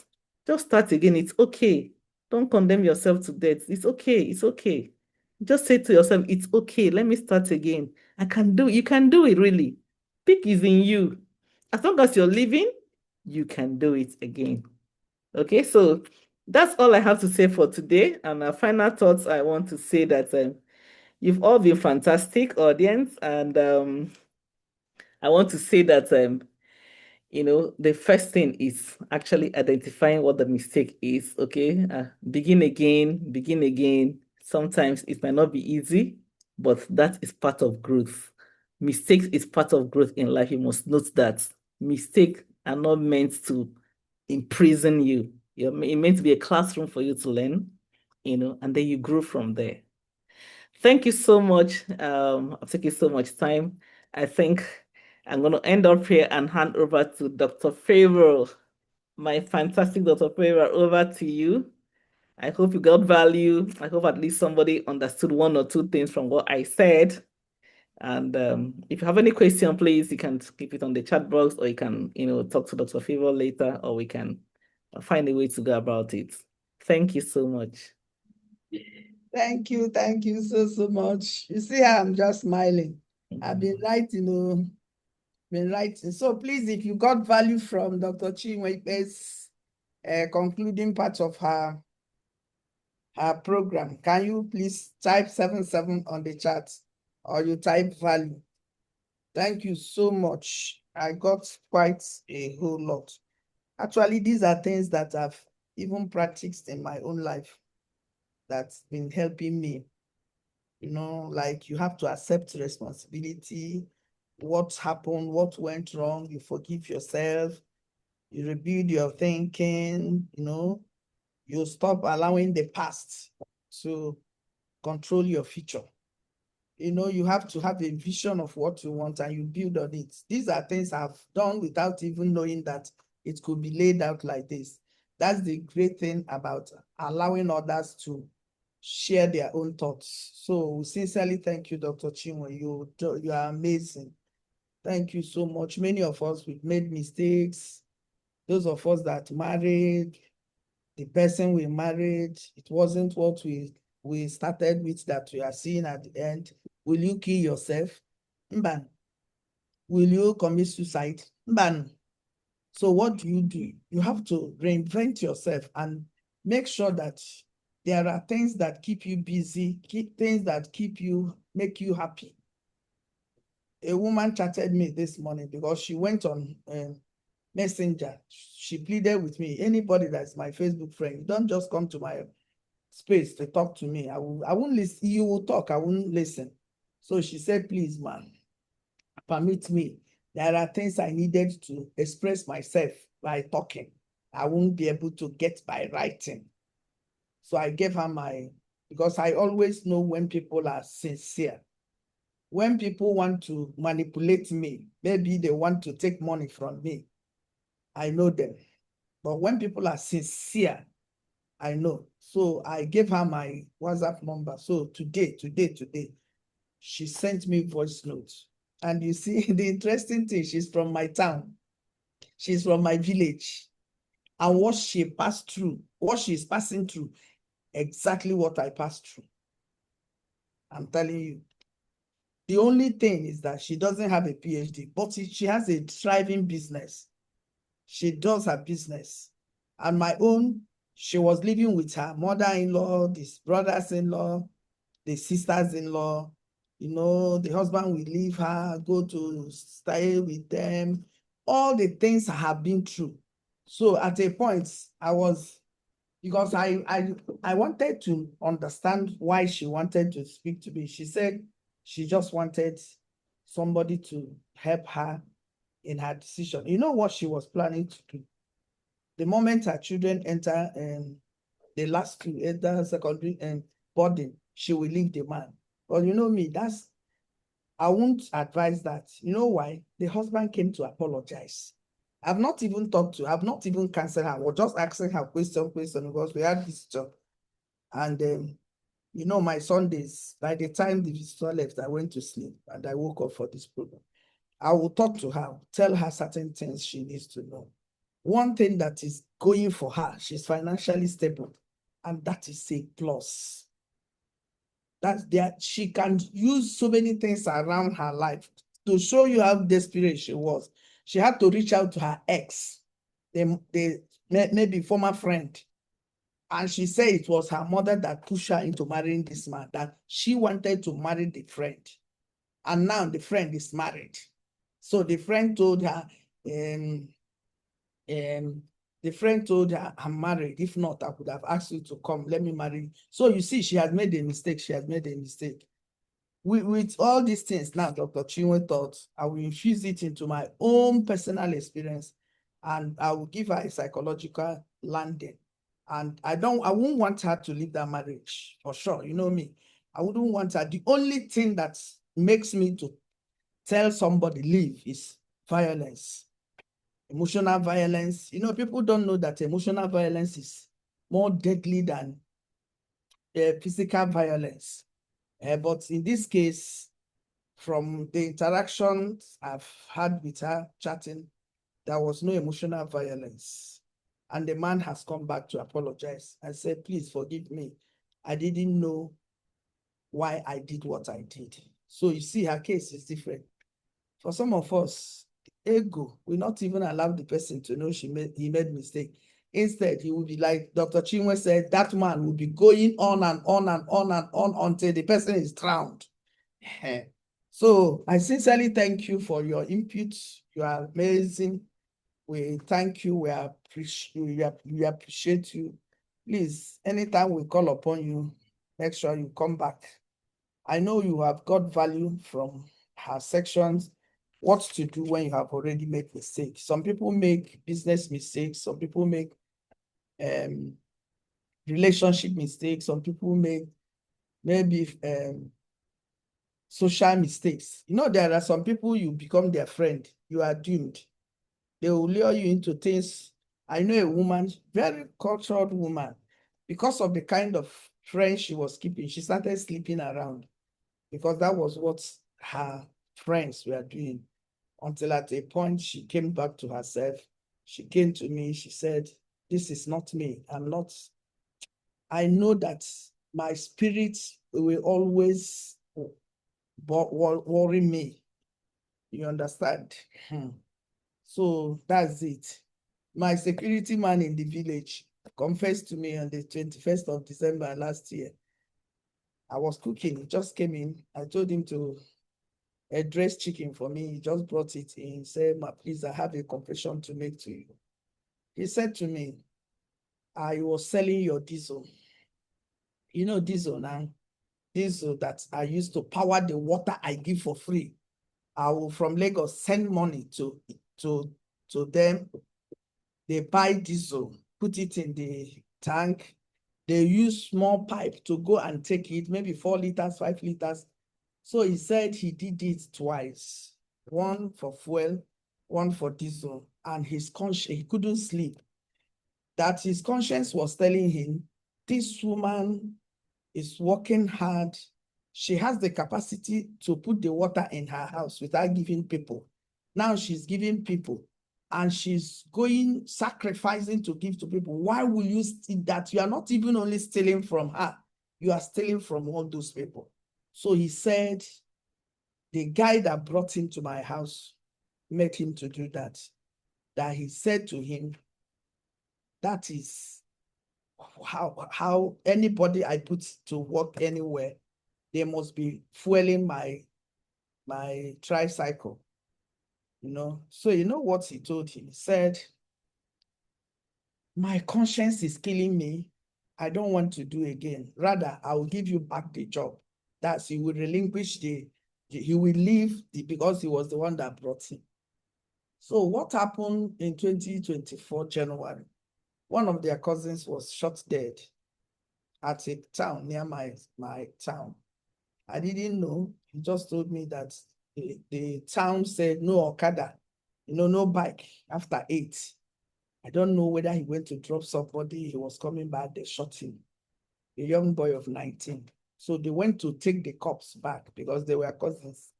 Just start again. It's okay. Don't condemn yourself to death. It's okay. It's okay. Just say to yourself, it's okay. Let me start again. I can do it. You can do it, really. Peak is in you. As long as you're living, you can do it again. Okay, so that's all I have to say for today. And our final thoughts, I want to say that you've all been fantastic, audience. And I want to say that the first thing is actually identifying what the mistake is. Okay, begin again, begin again. Sometimes it might not be easy, but that is part of growth. Mistakes is part of growth in life. You must note that mistakes are not meant to imprison you. It's meant to be a classroom for you to learn, and then you grow from there. Thank you so much. I've taken so much time. I think I'm going to end up here and hand over to Dr. Favour. My fantastic Dr. Favour, over to you. I hope you got value. I hope at least somebody understood one or two things from what I said. And if you have any question, please, you can keep it on the chat box, or you can, talk to Dr. Favour later, or we can find a way to go about it. Thank you so much. Thank you so much. You see how I'm just smiling. I've been writing, So please, if you got value from Dr. Chinwe Ikpe's concluding part of her program, can you please type 77 on the chat, or you type value? Thank you so much. I got quite a whole lot. Actually, these are things that I've even practiced in my own life that's been helping me. Like you have to accept responsibility, what happened, what went wrong, you forgive yourself, you rebuild your thinking, you stop allowing the past to control your future. You have to have a vision of what you want and you build on it. These are things I've done without even knowing that it could be laid out like this. That's the great thing about allowing others to share their own thoughts. So we sincerely thank you, Dr. Chinwe. You are amazing. Thank you so much. Many of us, we've made mistakes. Those of us that married, the person we married, it wasn't what we started with that we are seeing at the end. Will you kill yourself? Mban. Will you commit suicide? Mban. So what do? You have to reinvent yourself and make sure that there are things that keep you busy, things that make you happy. A woman chatted me this morning because she went on Messenger. She pleaded with me, anybody that's my Facebook friend, don't just come to my space to talk to me. I won't listen. You will talk, I won't listen. So she said, please, man, permit me. There are things I needed to express myself by talking. I won't be able to get by writing. So I gave her because I always know when people are sincere. When people want to manipulate me, maybe they want to take money from me, I know them. But when people are sincere, I know. So I gave her my WhatsApp number. So today, she sent me voice notes. And you see, the interesting thing, she's from my town. She's from my village. And what she passed through, what she's passing through, exactly what I passed through. I'm telling you. The only thing is that she doesn't have a PhD, but she has a thriving business. She does her business. And my own, she was living with her mother-in-law, these brothers-in-law, the sisters-in-law. The husband will leave her, go to stay with them. All the things I have been through. So at a point, because I wanted to understand why she wanted to speak to me. She said she just wanted somebody to help her in her decision. You know what she was planning to do? The moment her children enter the last two enter secondary boarding, she will leave the man. But you know me, I won't advise that. You know why? The husband came to apologize. I've not even canceled her. I was just asking her question because we had visitor. And my Sundays, by the time the visitor left, I went to sleep and I woke up for this program. I will talk to her, tell her certain things she needs to know. One thing that is going for her, she's financially stable, and that is a plus. She can use so many things around her life to show you how desperate she was. She had to reach out to her ex, maybe former friend, and she said it was her mother that pushed her into marrying this man, that she wanted to marry the friend. And now the friend is married. So the friend told her, I'm married. If not, I would have asked you to come. Let me marry you. So you see, she has made a mistake. With all these things now, Dr. Chinwe thought I will infuse it into my own personal experience, and I will give her a psychological landing. And I won't want her to leave that marriage for sure. You know me. I wouldn't want her. The only thing that makes me to tell somebody leave is violence, emotional violence. People don't know that emotional violence is more deadly than physical violence. But in this case, from the interactions I've had with her chatting, there was no emotional violence. And the man has come back to apologize and said, please forgive me. I didn't know why I did what I did. So you see, her case is different. For some of us, ego will not even allow the person to know he made mistake. Instead, he will be like Dr. Chinwe said, that man will be going on and on and on and on until the person is drowned. So I sincerely thank you for your input. You are amazing. We thank you. We appreciate you. Please, anytime we call upon you, make sure you come back. I know you have got value from her sections, what to do when you have already made mistakes. Some people make business mistakes. Some people make relationship mistakes. Some people make maybe social mistakes. You know, there are some people you become their friend, you are doomed. They will lure you into things. I know a woman, very cultured woman, because of the kind of friends she was keeping, she started sleeping around because that was what her friends were doing. Until at a point she came back to herself. She came to me, she said, this is not me. I know that my spirit will always worry me. You understand? So that's it. My security man in the village confessed to me on the 21st of December last year. I was cooking. He just came in. I told him to address chicken for me. He just brought it in. He said, "Ma, please, I have a confession to make to you." He said to me, I was selling your diesel. You know diesel now? Diesel that I used to power the water I give for free. I will from Lagos send money to them. They buy diesel, put it in the tank. They use small pipe to go and take it, maybe 4 liters, 5 liters. So he said he did it twice, one for fuel, one for diesel, and his conscience, he couldn't sleep. That his conscience was telling him, this woman is working hard. She has the capacity to put the water in her house without giving people. Now she's giving people and she's going sacrificing to give to people. Why will you steal that? You are not even only stealing from her, you are stealing from all those people. So he said, the guy that brought him to my house made him to do that. That he said to him, that is how anybody I put to work anywhere, they must be fueling my tricycle, you know. So you know what he told him? He said, my conscience is killing me. I don't want to do again. Rather, I will give you back the job. That's, he will relinquish he will leave because he was the one that brought him. So what happened in 2024 January? One of their cousins was shot dead at a town near my town. I didn't know. He just told me that the town said no Okada, no bike after 8. I don't know whether he went to drop somebody. He was coming back. They shot him, a young boy of 19. So they went to take the cops back because they were cousins.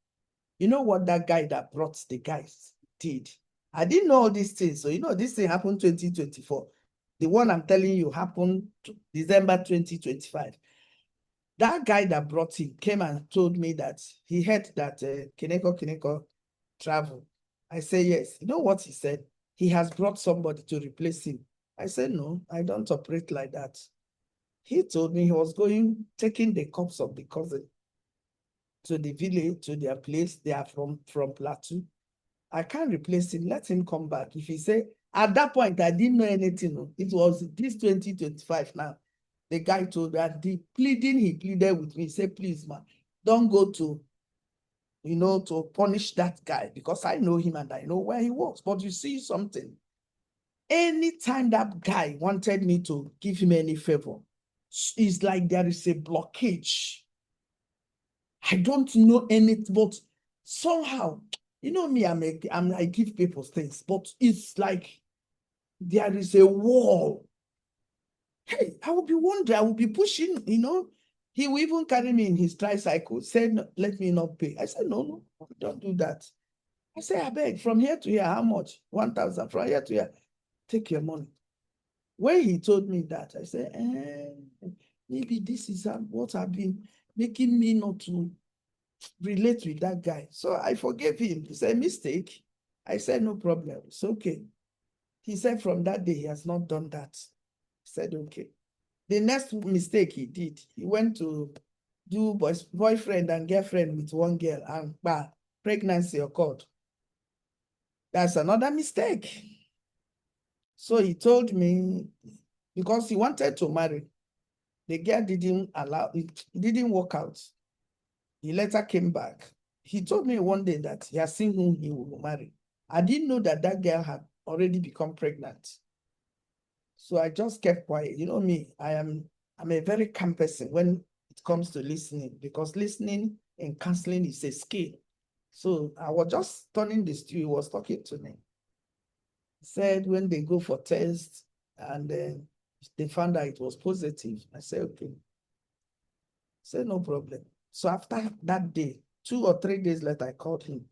You know what that guy that brought the guys did? I didn't know all these things. So, this thing happened 2024. The one I'm telling you happened December 2025. That guy that brought him came and told me that he heard that Kineko travel. I said, yes. You know what he said? He has brought somebody to replace him. I said, no, I don't operate like that. He told me he was taking the corpse of the cousin to the village, to their place. They are from Plateau. I can't replace him. Let him come back. If he say, at that point, I didn't know anything. It was this 2025 now. The guy told me that he pleaded with me. He said, please, man, don't go to, to punish that guy because I know him and I know where he works. But you see something. Anytime that guy wanted me to give him any favor, it's like there is a blockage. I don't know anything, but somehow, me, I give people things, but it's like there is a wall. Hey, I will be wondering, I will be pushing, He will even carry me in his tricycle, said, no, let me not pay. I said, no, don't do that. I said, I beg, from here to here, how much? 1,000, from here to here, take your money. When he told me that, I said, maybe this is what have been making me not to relate with that guy. So I forgave him. He said, mistake. I said, no problem. It's okay. He said from that day, he has not done that. I said, okay. The next mistake he did, he went to do boyfriend and girlfriend with one girl and pregnancy occurred. That's another mistake. So he told me, because he wanted to marry, the girl didn't allow it, didn't work out. He later came back. He told me one day that he has seen whom he will marry. I didn't know that that girl had already become pregnant. So I just kept quiet. You know me, I'm a very calm person when it comes to listening, because listening and counseling is a skill. So I was just turning the stew. He was talking to me. He said when they go for tests and then they found out it was positive. I said, okay. I said, no problem. So after that day, 2 or 3 days later, I called him.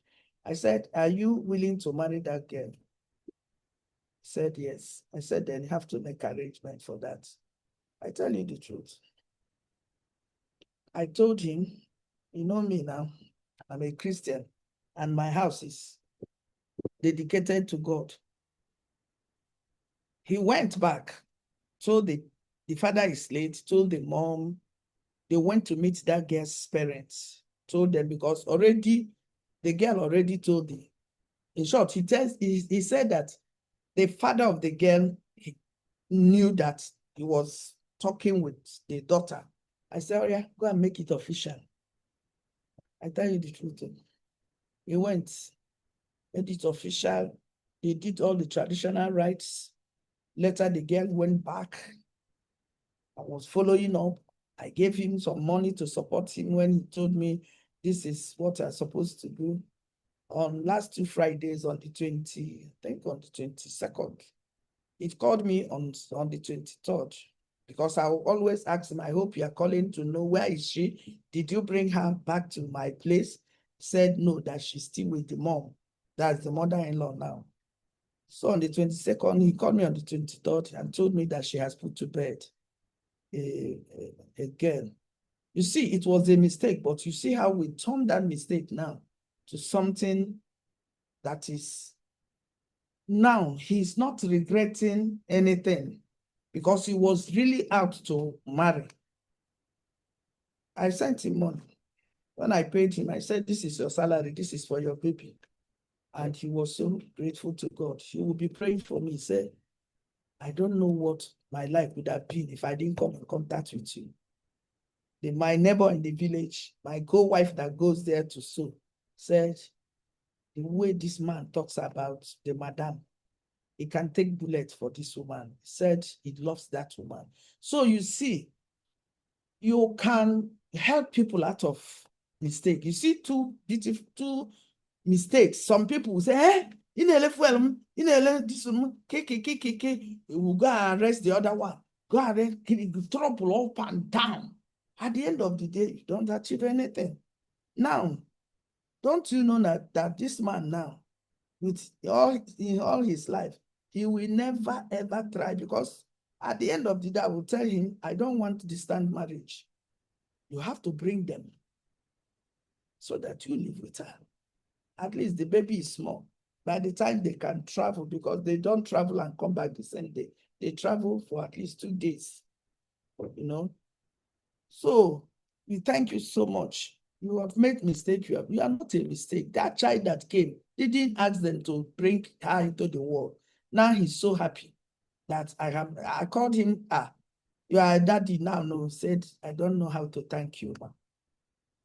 I said, are you willing to marry that girl? He said, yes. I said, then you have to make arrangement for that. I tell you the truth. I told him, you know me now, I'm a Christian and my house is dedicated to God. He went back, told the father is late, told the mom. They went to meet that girl's parents, told them, because already the girl already told him. In short, he said that the father of the girl knew that he was talking with the daughter. I said, oh yeah, go and make it official. I tell you the truth. He went, made it official. They did all the traditional rites. Later, the girl went back. I was following up. I gave him some money to support him when he told me this is what I'm supposed to do. On last 2 Fridays, on the 20, I think on the 22nd, he called me on the 23rd, because I will always ask him, I hope you are calling to know where is she? Did you bring her back to my place? He said no, that she's still with the mom. That's the mother-in-law now. So on the 22nd, he called me on the 23rd and told me that she has put to bed a girl. You see, it was a mistake, but you see how we turned that mistake now to something that is, now he's not regretting anything, because he was really out to marry. I sent him money. When I paid him, I said, this is your salary, this is for your baby. And he was so grateful to God. He will be praying for me. He said, I don't know what my life would have been if I didn't come in contact with you. My neighbor in the village, my co-wife that goes there to sew, said, the way this man talks about the madam, he can take bullets for this woman. He said he loves that woman. So you see, you can help people out of mistake. You see two mistakes. Some people will say, hey, this one, we will go and arrest the other one. Go and trouble up and down. At the end of the day, you don't achieve anything. Now, don't you know that this man now, with in all his life, he will never ever try, because at the end of the day, I will tell him, I don't want distant marriage. You have to bring them so that you live with her. At least the baby is small. By the time they can travel, because they don't travel and come back the same day, they travel for at least 2 days, you know. So we thank you so much. You have made mistake. You are not a mistake. That child that came didn't ask them to bring her into the world. Now he's so happy that I called him, you are a daddy now. No, said, I don't know how to thank you.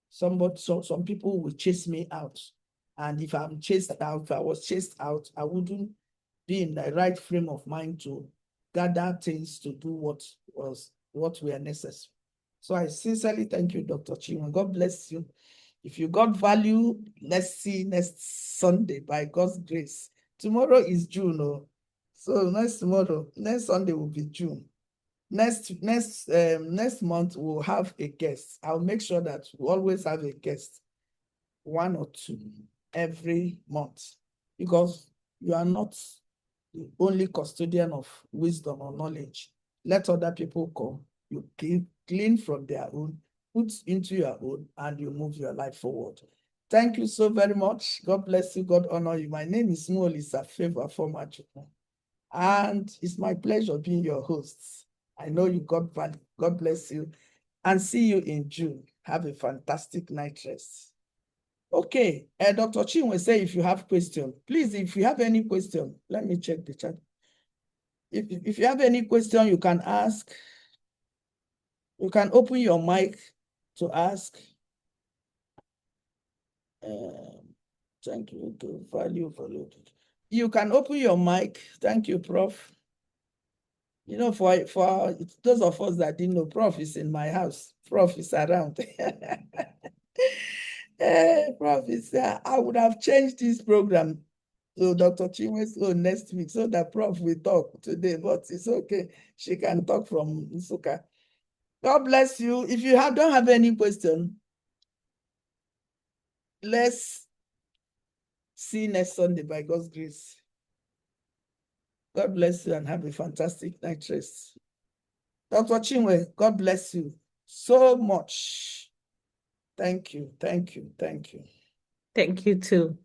Some people will chase me out. And if I'm chased out, if I was chased out, I wouldn't be in the right frame of mind to gather things to do what were necessary. So I sincerely thank you, Dr. Chinwe. God bless you. If you got value, let's see next Sunday by God's grace. Tomorrow is June. Oh. So next Sunday will be June. Next month we'll have a guest. I'll make sure that we always have a guest, 1 or 2 every month, because you are not the only custodian of wisdom or knowledge. Let other people come. You clean from their own, put into your own, and you move your life forward. Thank you so very much. God bless you. God honor you. My name is Dr.Favour Afoma, and it's my pleasure being your host. I know you got value. God bless you, and see you in June. Have a fantastic night rest. Okay, Dr. Chinwe say if you have question, please, if you have any question, let me check the chat. If you have any question, you can ask. You can open your mic to ask. Thank you. Value. You can open your mic. Thank you, Prof. You know, for those of us that didn't know, Prof is in my house. Prof is around. Prof is there. I would have changed this program to Dr. Chinwe's next week so that Prof will talk today, but it's okay. She can talk from Nsukka. God bless you. If you don't have any question, let's see you next Sunday by God's grace. God bless you and have a fantastic night rest. Dr. Chinwe, God bless you so much. Thank you. Thank you too.